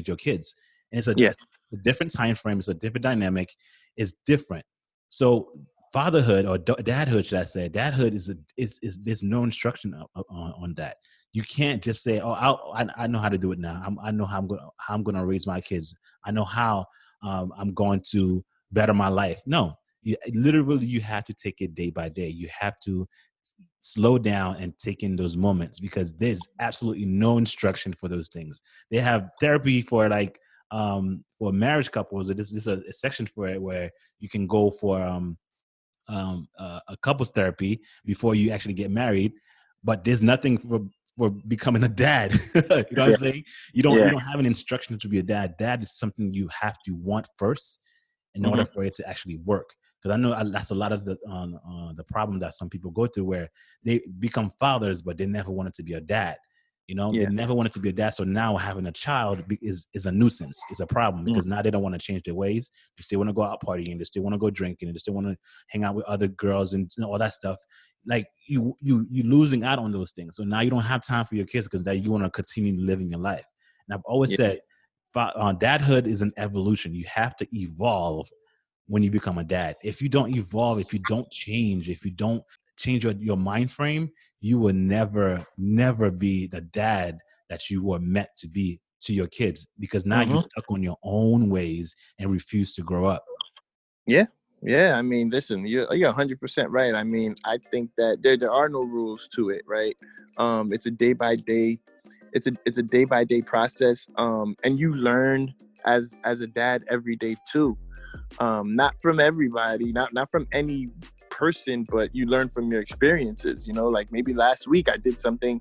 your kids. And it's a different time frame. It's a different dynamic. It's different. So fatherhood, or dadhood, should I say? Dadhood is there's no instruction on that. You can't just say, "Oh, I know how to do it now. I know how I'm going to raise my kids. I know how I'm going to better my life." No, you have to take it day by day. You have to slow down and take in those moments, because there's absolutely no instruction for those things. They have therapy for like for marriage couples. This is a section for it where you can go for a couples therapy before you actually get married, but there's nothing for becoming a dad. You know what I'm saying? You don't have an instruction to be a dad. Dad is something you have to want first in order for it to actually work. Because I know that's a lot of the problem that some people go through, where they become fathers, but they never wanted to be a dad. You know, they never wanted to be a dad. So now having a child is a nuisance. It's a problem, because now they don't want to change their ways. They still want to go out partying. They still want to go drinking. They still want to hang out with other girls and all that stuff. Like you losing out on those things. So now you don't have time for your kids, because that you want to continue living your life. And I've always said, dadhood is an evolution. You have to evolve when you become a dad. If you don't evolve, if you don't change, if you don't change your mind frame, you will never be the dad that you were meant to be to your kids, because now you're stuck on your own ways and refuse to grow up. Yeah. I mean, listen, you're 100% right. I mean, I think that there are no rules to it, right? It's a day by day. It's a day by day process. And you learn as a dad every day too. Not from everybody, not from any person, but you learn from your experiences. You know, like maybe last week I did something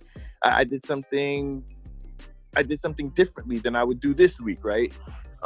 differently than I would do this week, right?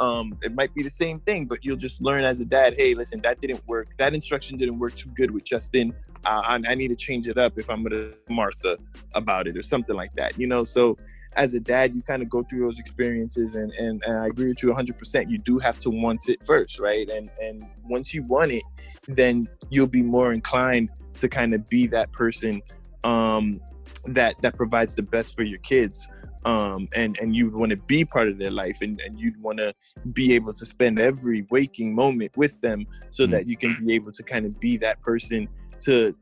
It might be the same thing, but you'll just learn as a dad, hey, listen, that didn't work. That instruction didn't work too good with Justin. I need to change it up if I'm going to Martha about it or something like that, you know? So as a dad, you kind of go through those experiences, and I agree with you 100%. You do have to want it first, right? And once you want it, then you'll be more inclined to kind of be that person that provides the best for your kids. and you'd want to be part of their life, and you'd want to be able to spend every waking moment with them, so that you can be able to kind of be that person to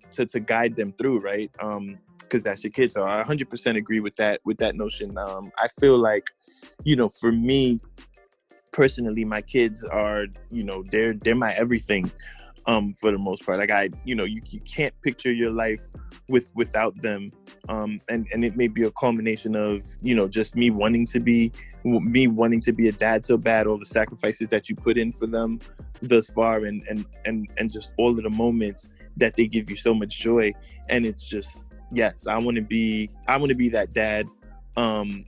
guide them through, right? Because that's your kid. So I 100% agree with that notion. I feel like, for me personally, my kids are, they're my everything. For the most part, like you can't picture your life without them. And it may be a culmination of, just me wanting to be a dad so bad, all the sacrifices that you put in for them thus far, and just all of the moments that they give you so much joy. And it's just, yes, I want to be that dad. I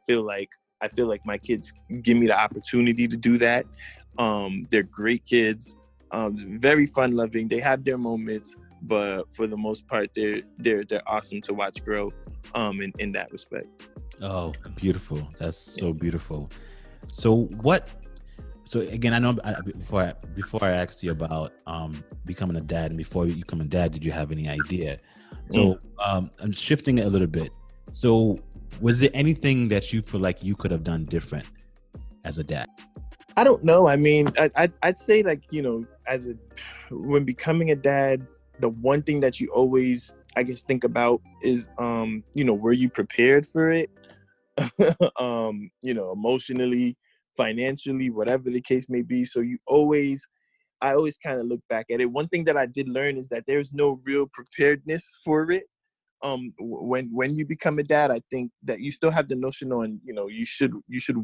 feel like my kids give me the opportunity to do that. They're great kids. Very fun loving. They have their moments, but for the most part, they're awesome to watch grow. In that respect. Oh, beautiful! That's so beautiful. So again, I know before I asked you about becoming a dad, and before you become a dad, did you have any idea? So I'm shifting it a little bit. So was there anything that you feel like you could have done different as a dad? I don't know. I mean, I'd say, like, when becoming a dad, the one thing that you always, I guess, think about is, were you prepared for it? Emotionally, financially, whatever the case may be. So I always kind of look back at it. One thing that I did learn is that there's no real preparedness for it. When you become a dad, I think that you still have the notion on, you should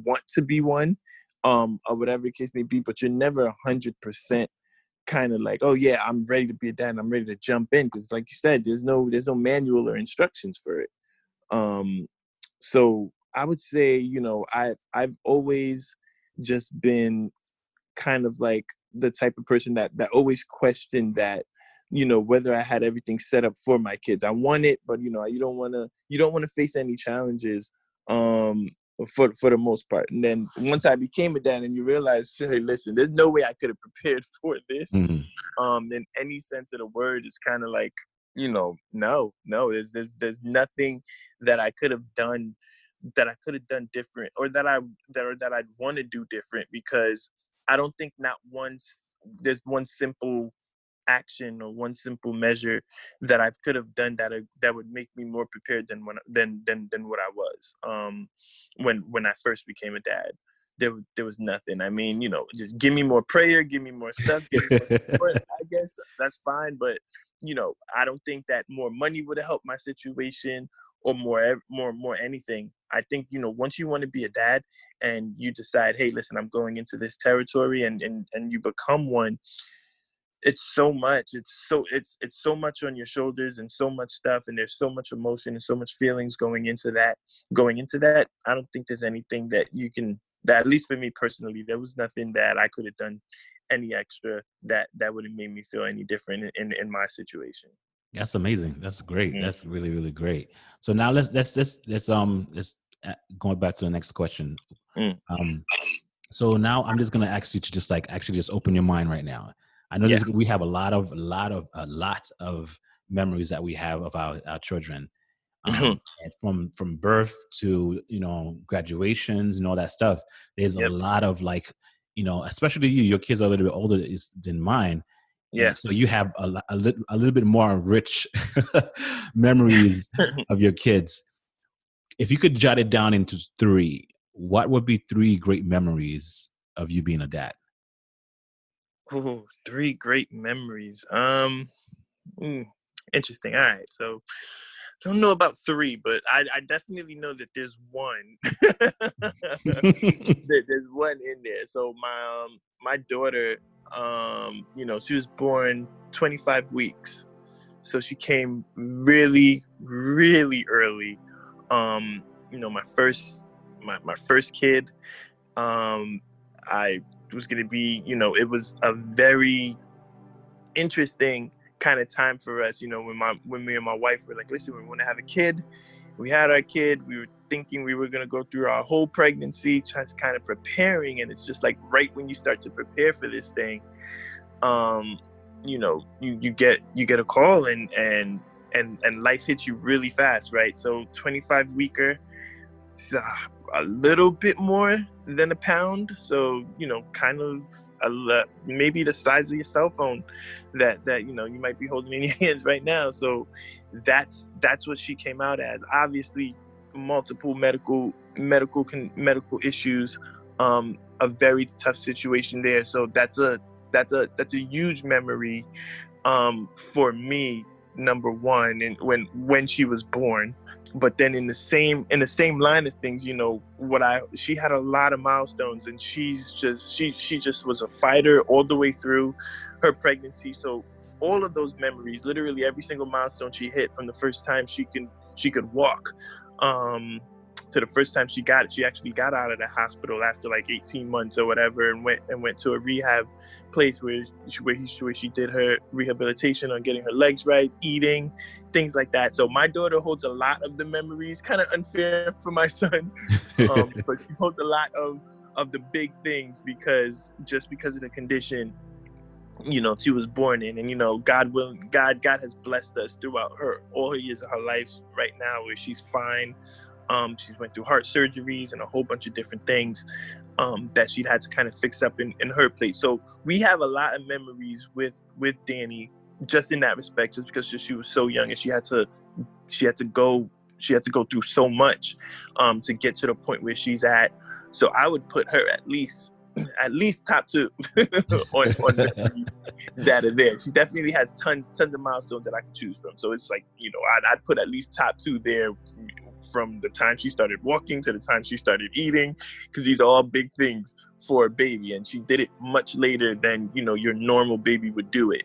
want to be one, or whatever the case may be, but you're never 100% kind of like, oh yeah, I'm ready to be a dad and I'm ready to jump in, because like you said, there's no manual or instructions for it. So I would say, I've always just been kind of like the type of person that always questioned that, whether I had everything set up for my kids. I want it, but you don't want to face any challenges, for the most part. And then once I became a dad, and you realize, hey, listen, there's no way I could have prepared for this. In any sense of the word, it's kind of like, no, there's nothing that I could have done different, or that I'd want to do different, because I don't think there's one simple action or one simple measure that I could have done that would make me more prepared than what I was when I first became a dad. There was nothing. I mean, just give me more prayer, give me more stuff, give me more support. I guess that's fine, but I don't think that more money would have helped my situation, or more anything. I think, once you want to be a dad and you decide, hey, listen, I'm going into this territory, and you become one, it's so much. It's so much on your shoulders, and so much stuff, and there's so much emotion and so much feelings going into that. I don't think there's anything that you can, that, at least for me personally, there was nothing that I could have done any extra that would have made me feel any different in my situation. That's amazing. That's great. That's really, really great. So now let's going back to the next question. So now I'm just gonna ask you to just actually just open your mind right now. I know we have a lot of memories that we have of our children, and from birth to graduations and all that stuff. There's a lot of especially your kids are a little bit older than mine. Yeah, so you have a little bit more rich memories of your kids. If you could jot it down into 3, what would be 3 great memories of you being a dad? Oh, 3 great memories. Interesting. All right, so I don't know about 3, but I definitely know that there's one. There's one in there. So my daughter, she was born 25 weeks. So she came really, really early. My first kid, I was going to be, it was a very interesting kind of time for us, when me and my wife were like, listen, we want to have a kid. We had our kid. We were thinking we were going to go through our whole pregnancy, just kind of preparing. And it's just like right when you start to prepare for this thing, you get a call, and life hits you really fast, right? So 25 weeker, a little bit more than a pound, so kind of maybe the size of your cell phone that you might be holding in your hands right now. So that's what she came out as. Obviously, multiple medical issues, a very tough situation there. So that's a huge memory for me, number one, and when she was born. But then in the same line of things, she had a lot of milestones, and she just was a fighter all the way through her pregnancy. So all of those memories, literally every single milestone she hit, from the first time she could walk, to the first time she actually got out of the hospital after like 18 months or whatever, and went to a rehab place where she did her rehabilitation on getting her legs right, eating, things like that. So my daughter holds a lot of the memories. Kind of unfair for my son, but she holds a lot of the big things because of the condition she was born in. And God has blessed us throughout all her years of her life right now, where she's fine. She's went through heart surgeries and a whole bunch of different things that she'd had to kind of fix up in her plate. So we have a lot of memories with Danny, just in that respect, just because she was so young and she had to go through so much to get to the point where she's at. So I would put her at least top two on memories that are there. She definitely has tons of milestones that I could choose from. So it's like, I'd put at least top two there, from the time she started walking to the time she started eating, because these are all big things for a baby, and she did it much later than your normal baby would do it.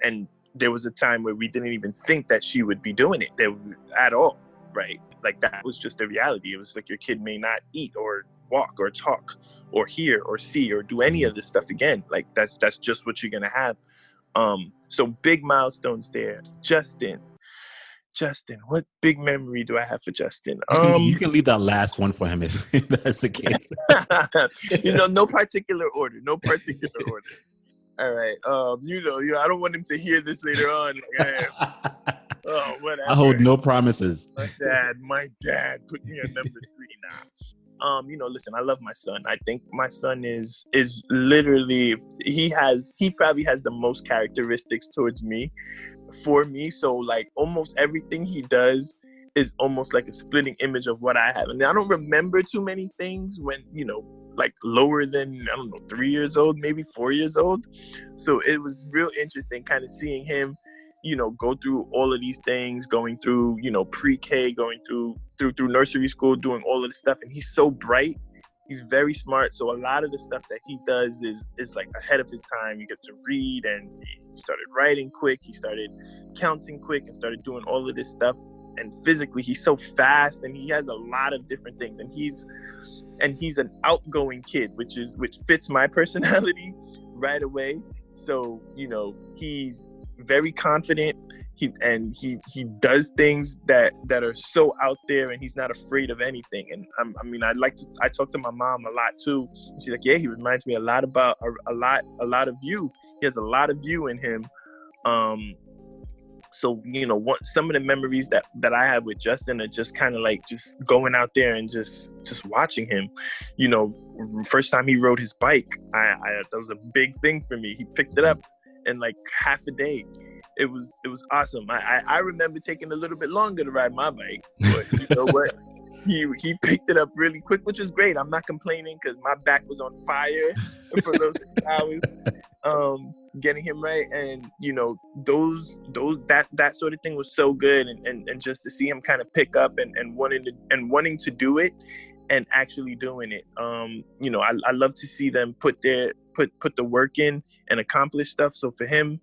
And there was a time where we didn't even think that she would be doing it at all, right? Like, that was just the reality. It was like, your kid may not eat or walk or talk or hear or see or do any of this stuff again. Like, that's just what you're gonna have. So big milestones there. Justin, what big memory do I have for Justin? You can leave that last one for him if that's the case. No particular order. All right. I don't want him to hear this later on. Whatever. I hold no promises. My dad put me on number 3 now. Listen, I love my son. I think my son is literally, he probably has the most characteristics towards me, for me. So like, almost everything he does is almost like a splitting image of what I have. And I don't remember too many things when, like lower than, 3 years old, maybe 4 years old. So it was real interesting kind of seeing him, go through all of these things, going through, pre-K, going through nursery school, doing all of this stuff. And he's so bright. He's very smart. So a lot of the stuff that he does is like ahead of his time. You get to read, and he started writing quick. He started counting quick and started doing all of this stuff. And physically, he's so fast, and he has a lot of different things. And he's an outgoing kid, which fits my personality right away. So, he's very confident. He does things that are so out there, and he's not afraid of anything. And I talk to my mom a lot too. She's like, yeah, he reminds me a lot of you. He has a lot of you in him. So some of the memories that I have with Justin are just kind of like just going out there and just watching him. First time he rode his bike, that was a big thing for me. He picked it up in like half a day. It was awesome. I remember taking a little bit longer to ride my bike, but you know what? He picked it up really quick, which is great. I'm not complaining, because my back was on fire for those 6 hours getting him right. And that sort of thing was so good, and just to see him kind of pick up and wanting to do it and actually doing it. I love to see them put the work in and accomplish stuff. So for him,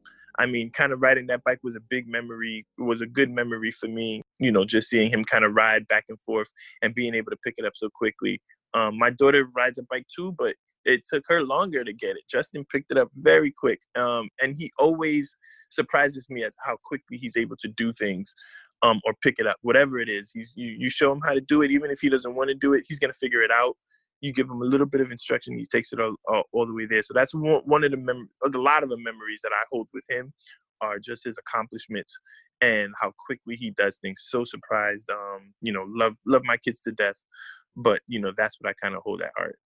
kind of riding that bike was a big memory. It was a good memory for me, just seeing him kind of ride back and forth and being able to pick it up so quickly. My daughter rides a bike too, but it took her longer to get it. Justin picked it up very quick. And he always surprises me at how quickly he's able to do things, or pick it up, whatever it is. You show him how to do it. Even if he doesn't want to do it, he's going to figure it out. You give him a little bit of instruction, he takes it all the way there. So that's one of a lot of the memories that I hold with him are just his accomplishments and how quickly he does things. So surprised. Love my kids to death, But that's what I kind of hold at heart.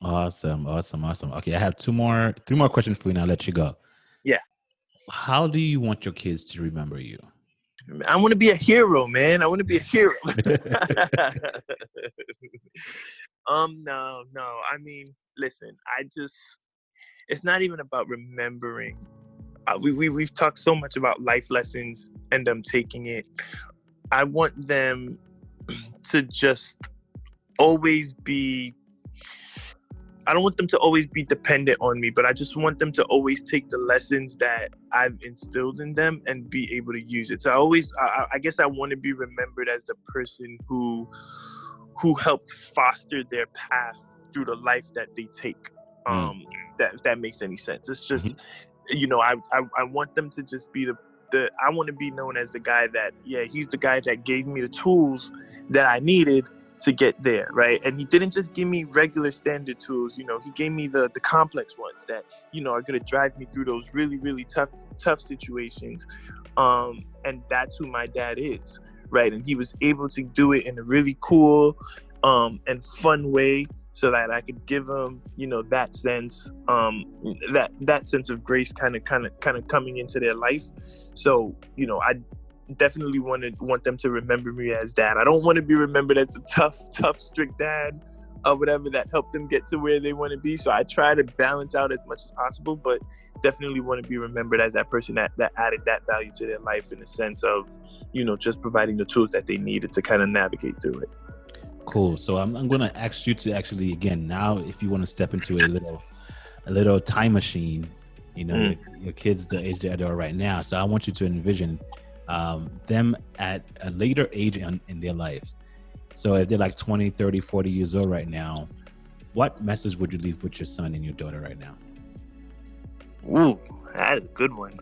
Awesome. Okay, I have three more questions for you, and I'll let you go. Yeah. How do you want your kids to remember you? I want to be a hero, man. I want to be a hero. No. I mean, listen, it's not even about remembering. We've talked so much about life lessons and them taking it. I want them to just always be, I don't want them to always be dependent on me, but I just want them to always take the lessons that I've instilled in them and be able to use it. So I guess I want to be remembered as the person who helped foster their path through the life that they take. If that makes any sense. It's just, I want them to just be I want to be known as the guy that, he's the guy that gave me the tools that I needed to get there, right? And he didn't just give me regular standard tools. He gave me the complex ones that, are going to drive me through those really, really tough situations. And that's who my dad is, right? And he was able to do it in a really cool and fun way, so that I could give them, that sense, that sense of grace kind of coming into their life. So, I definitely want them to remember me as dad. I don't want to be remembered as a tough, strict dad or whatever that helped them get to where they want to be. So I try to balance out as much as possible, but definitely want to be remembered as that person that added that value to their life, in the sense of, just providing the tools that they needed to kind of navigate through it. Cool. So I'm going to ask you to actually, again, now, if you want to step into a little time machine, your kids the age that they are right now. So I want you to envision them at a later age in their lives. So if they're like 20, 30, 40 years old right now, what message would you leave with your son and your daughter right now? Ooh, that is a good one.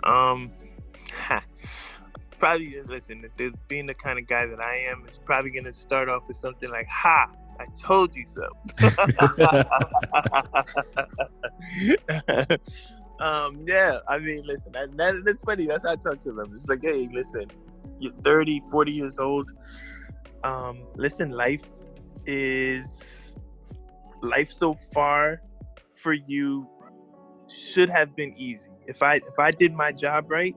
Probably, listen, if they're being the kind of guy that I am, it's probably going to start off with something like, "Ha, I told you so." Yeah, I mean, listen, that's funny. That's how I talk to them. It's like, hey, listen, you're 30, 40 years old. Listen, life so far for you should have been easy. If I did my job right,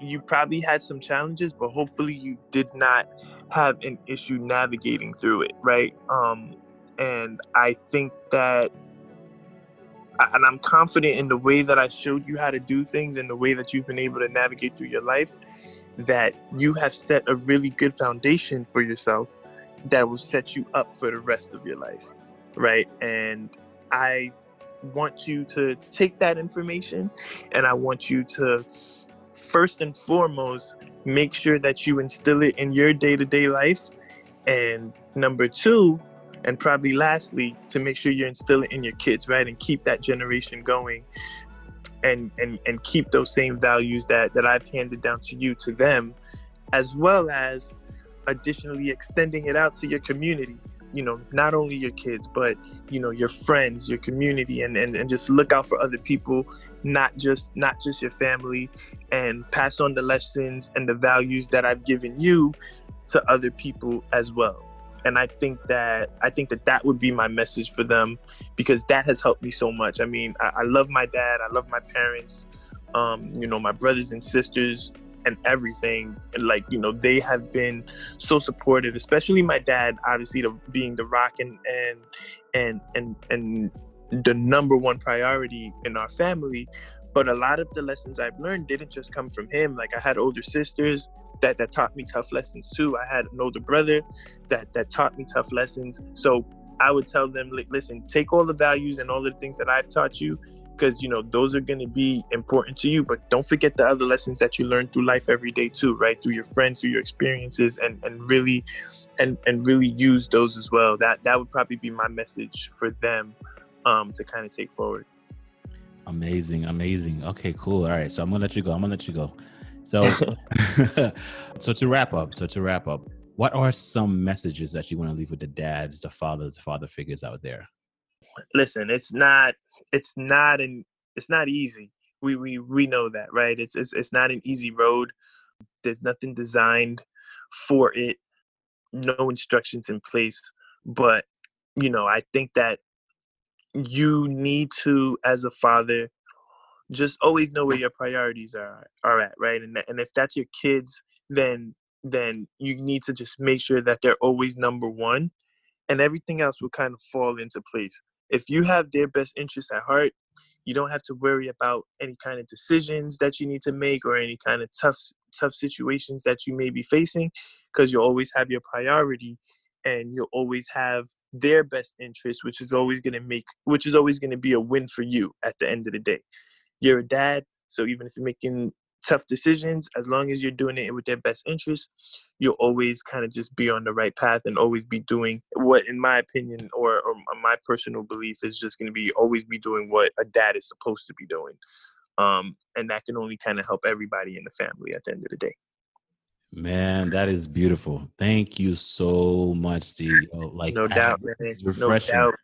you probably had some challenges, but hopefully you did not have an issue navigating through it, right? And I think that, and I'm confident in the way that I showed you how to do things and the way that you've been able to navigate through your life, that you have set a really good foundation for yourself that will set you up for the rest of your life, right? And I want you to take that information, and I want you to, first and foremost, make sure that you instill it in your day-to-day life. And number two, and probably lastly, to make sure you instill it in your kids, right? And keep that generation going, and keep those same values that I've handed down to you, to them, as well as additionally extending it out to your community. Not only your kids, but, your friends, your community, and just look out for other people, not just your family, and pass on the lessons and the values that I've given you to other people as well. And I think that would be my message for them, because that has helped me so much. I mean, I love my dad, I love my parents, my brothers and sisters and everything. And they have been so supportive, especially my dad, obviously being the rock and the number one priority in our family. But a lot of the lessons I've learned didn't just come from him. Like, I had older sisters that taught me tough lessons too. I had an older brother that taught me tough lessons. So I would tell them, listen, take all the values and all the things that I've taught you, because those are going to be important to you, but don't forget the other lessons that you learn through life every day too, right? Through your friends, through your experiences, and really use those as well. That would probably be my message for them to kind of take forward. Amazing. Okay, cool. All right, so I'm gonna let you go. So so to wrap up, what are some messages that you want to leave with the dads, the fathers, the father figures out there? Listen, it's not easy. We know that, right? It's not an easy road. There's nothing designed for it. no instructions in place. But, I think that you need to, as a father, just always know where your priorities are at, right? And if that's your kids, then you need to just make sure that they're always number one, and everything else will kind of fall into place. If you have their best interests at heart, you don't have to worry about any kind of decisions that you need to make or any kind of tough situations that you may be facing, because you'll always have your priority, and you'll always have their best interest, which is always going to be a win for you at the end of the day. You're a dad, so even if you're making tough decisions, as long as you're doing it with their best interest, you'll always kind of just be on the right path and always be doing what, in my opinion, or my personal belief, is just going to be always be doing what a dad is supposed to be doing. And that can only kind of help everybody in the family at the end of the day. Man, that is beautiful. Thank you so much, D. No doubt, man. This is refreshing. No doubt.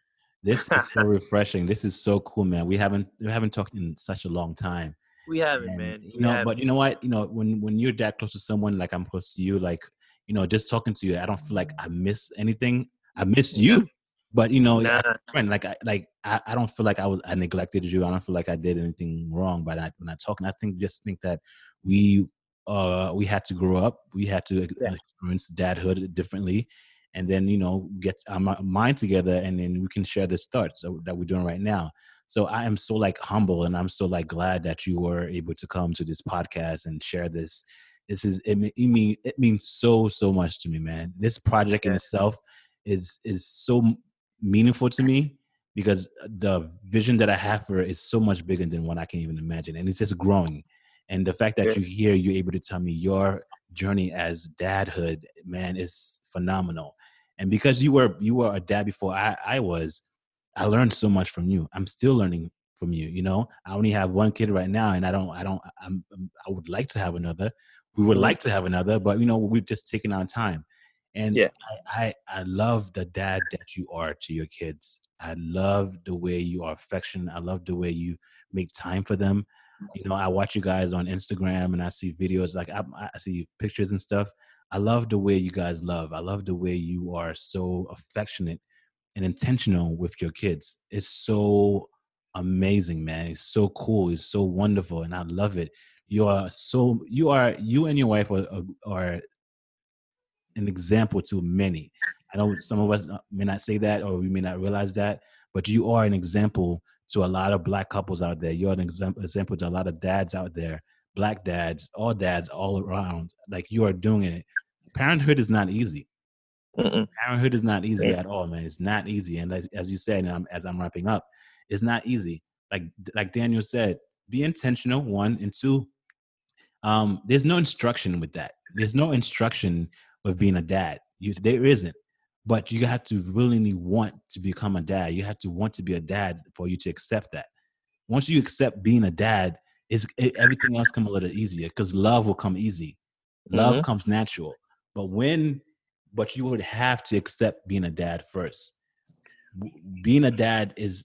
This is so refreshing. This is so cool, man. We haven't talked in such a long time. We haven't, And, man. but you know what? When you're that close to someone, like I'm close to you, like, just talking to you, I don't feel like I miss anything. I miss you, but as a friend, I don't feel like I neglected you. I don't feel like I did anything wrong. But when I talk, and I think that we had to grow up. We had to experience dadhood differently, and then get our mind together, and then we can share this thought that we're doing right now. So I am so humble, and I'm so glad that you were able to come to this podcast and share this. It means so much to me, man. This project in itself is so meaningful to me, because the vision that I have for it is so much bigger than what I can even imagine, and it's just growing. And the fact that you're able to tell me your journey as dadhood, man, is phenomenal. And because you were a dad before I was, I learned so much from you. I'm still learning from you. I only have one kid right now, and I would like to have another. We would like to have another, but we're just taking our time. And I love the dad that you are to your kids. I love the way you are affectionate. I love the way you make time for them. I watch you guys on Instagram, and I see videos, I see pictures and stuff. I love the way you guys love. I love the way you are so affectionate and intentional with your kids. It's so amazing, man. It's so cool. It's so wonderful, and I love it. You and your wife are an example to many. I know some of us may not say that, or we may not realize that, but you are an example to a lot of Black couples out there. You're an example to a lot of dads out there, Black dads all around. You are doing it. Parenthood is not easy. Parenthood is not easy at all, man. It's not easy. And as you said, and as I'm wrapping up, it's not easy. Like Daniel said, be intentional, one, and two, there's no instruction with that. There's no instruction with being a dad. There isn't. But you have to willingly want to become a dad. You have to want to be a dad for you to accept that. Once you accept being a dad, everything else comes a little easier, because love will come easy. Love comes natural. But you would have to accept being a dad first. Being a dad is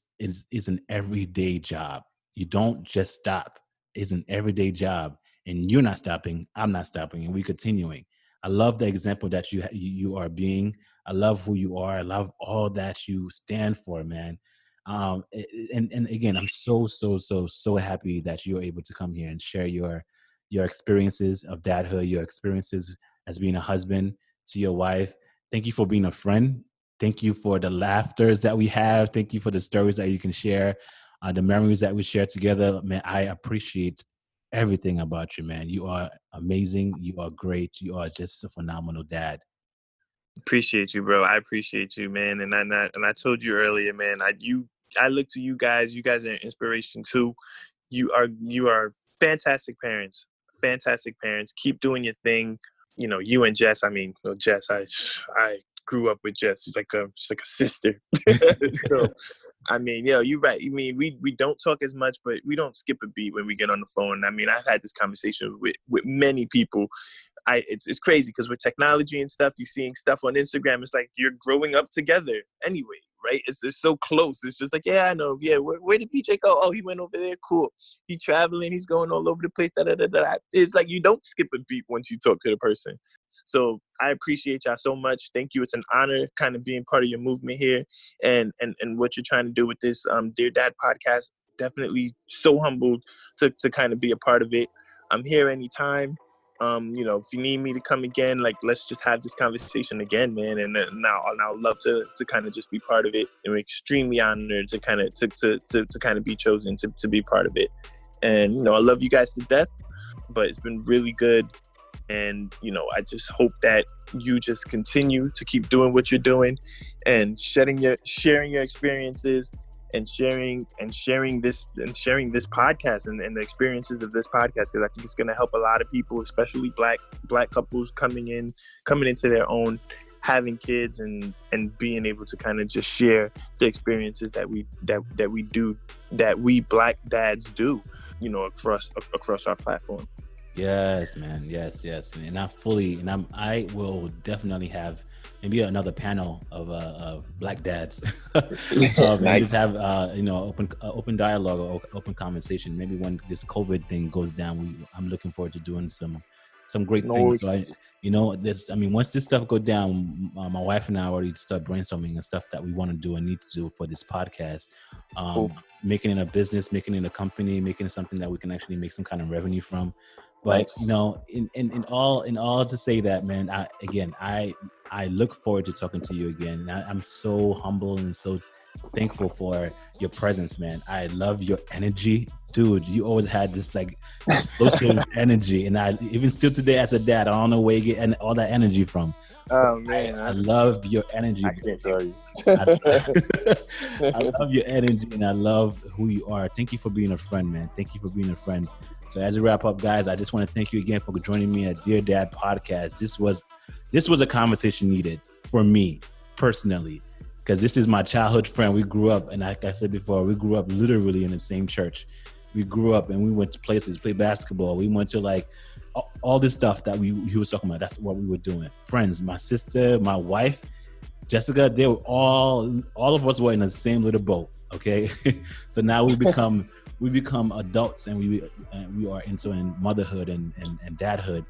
an everyday job. You don't just stop. It's an everyday job, and you're not stopping. I'm not stopping, and we're continuing. I love the example that you are being. I love who you are. I love all that you stand for, man. And again, I'm so happy that you're able to come here and share your experiences of dadhood, your experiences as being a husband to your wife. Thank you for being a friend. Thank you for the laughters that we have. Thank you for the stories that you can share, the memories that we share together. Man, I appreciate everything about you, man. You are amazing. You are great. You are just a phenomenal dad. Appreciate you, bro. I appreciate you, man. And I told you earlier, man, I look to you guys. You guys are an inspiration too. You are fantastic parents. Fantastic parents. Keep doing your thing. You and Jess. I mean, Jess. I grew up with Jess. She's like a sister. So, I mean, you're right. I mean, we don't talk as much, but we don't skip a beat when we get on the phone. I mean, I've had this conversation with many people. It's crazy, because with technology and stuff, you're seeing stuff on Instagram. It's like you're growing up together anyway, right? It's just so close. It's just like, yeah, I know. Yeah, where did PJ go? Oh, he went over there. Cool. He's traveling. He's going all over the place. Da, da, da, da. It's like you don't skip a beat once you talk to the person. So I appreciate y'all so much. Thank you. It's an honor kind of being part of your movement here and what you're trying to do with this Dear Dad podcast. Definitely so humbled to kind of be a part of it. I'm here anytime. If you need me to come again, like, let's just have this conversation again, man. And now I'd love to kind of just be part of it. And we're extremely honored to kind of to kind of be chosen to be part of it. And I love you guys to death, but it's been really good. And I just hope that you just continue to keep doing what you're doing and sharing your experiences and sharing this podcast and the experiences of this podcast, because I think it's going to help a lot of people, especially black couples coming into their own, having kids and being able to kind of just share the experiences that we black dads do, across our platform. Yes, man. Yes. And I will definitely have maybe another panel of black dads. Nice. Just have open dialogue or open conversation. Maybe when this COVID thing goes down, I'm looking forward to doing some great things. So once this stuff go down, my wife and I already start brainstorming and stuff that we want to do and need to do for this podcast. Cool. Making it a business, making it a company, making it something that we can actually make some kind of revenue from. But nice. in all to say that, man, I look forward to talking to you again. I'm so humble and so thankful for your presence, man. I love your energy, dude. You always had this explosive energy, and I even still today as a dad, I don't know where you get all that energy from. Oh man, I love your energy. I can't tell you. I love your energy, and I love who you are. Thank you for being a friend, man. Thank you for being a friend. So as we wrap up, guys, I just want to thank you again for joining me at Dear Dad Podcast. This was a conversation needed for me personally, because this is my childhood friend. We grew up, and like I said before, we grew up literally in the same church. We grew up and we went to places, play basketball. We went to all this stuff that he was talking about. That's what we were doing. Friends, my sister, my wife, Jessica, they were all of us were in the same little boat. Okay, so now we become adults, and we are into motherhood and dadhood.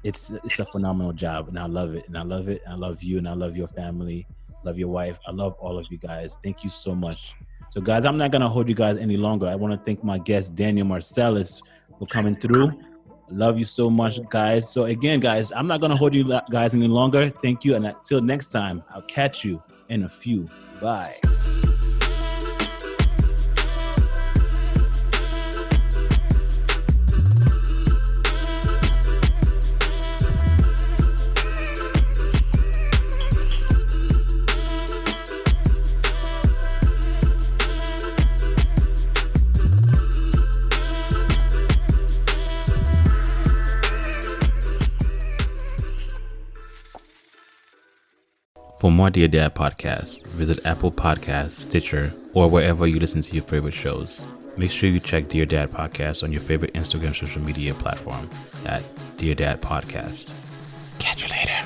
It's a phenomenal job, and I love it. And I love it. I love you, and I love your family. Love your wife. I love all of you guys. Thank you so much. So, guys, I'm not gonna hold you guys any longer. I want to thank my guest Daniel Marcellus for coming through. I love you so much, guys. So again, guys, I'm not gonna hold you guys any longer. Thank you, and until next time, I'll catch you in a few. Bye. For more Dear Dad podcasts, visit Apple Podcasts, Stitcher, or wherever you listen to your favorite shows. Make sure you check Dear Dad Podcast on your favorite Instagram social media platform at Dear Dad Podcast. Catch you later.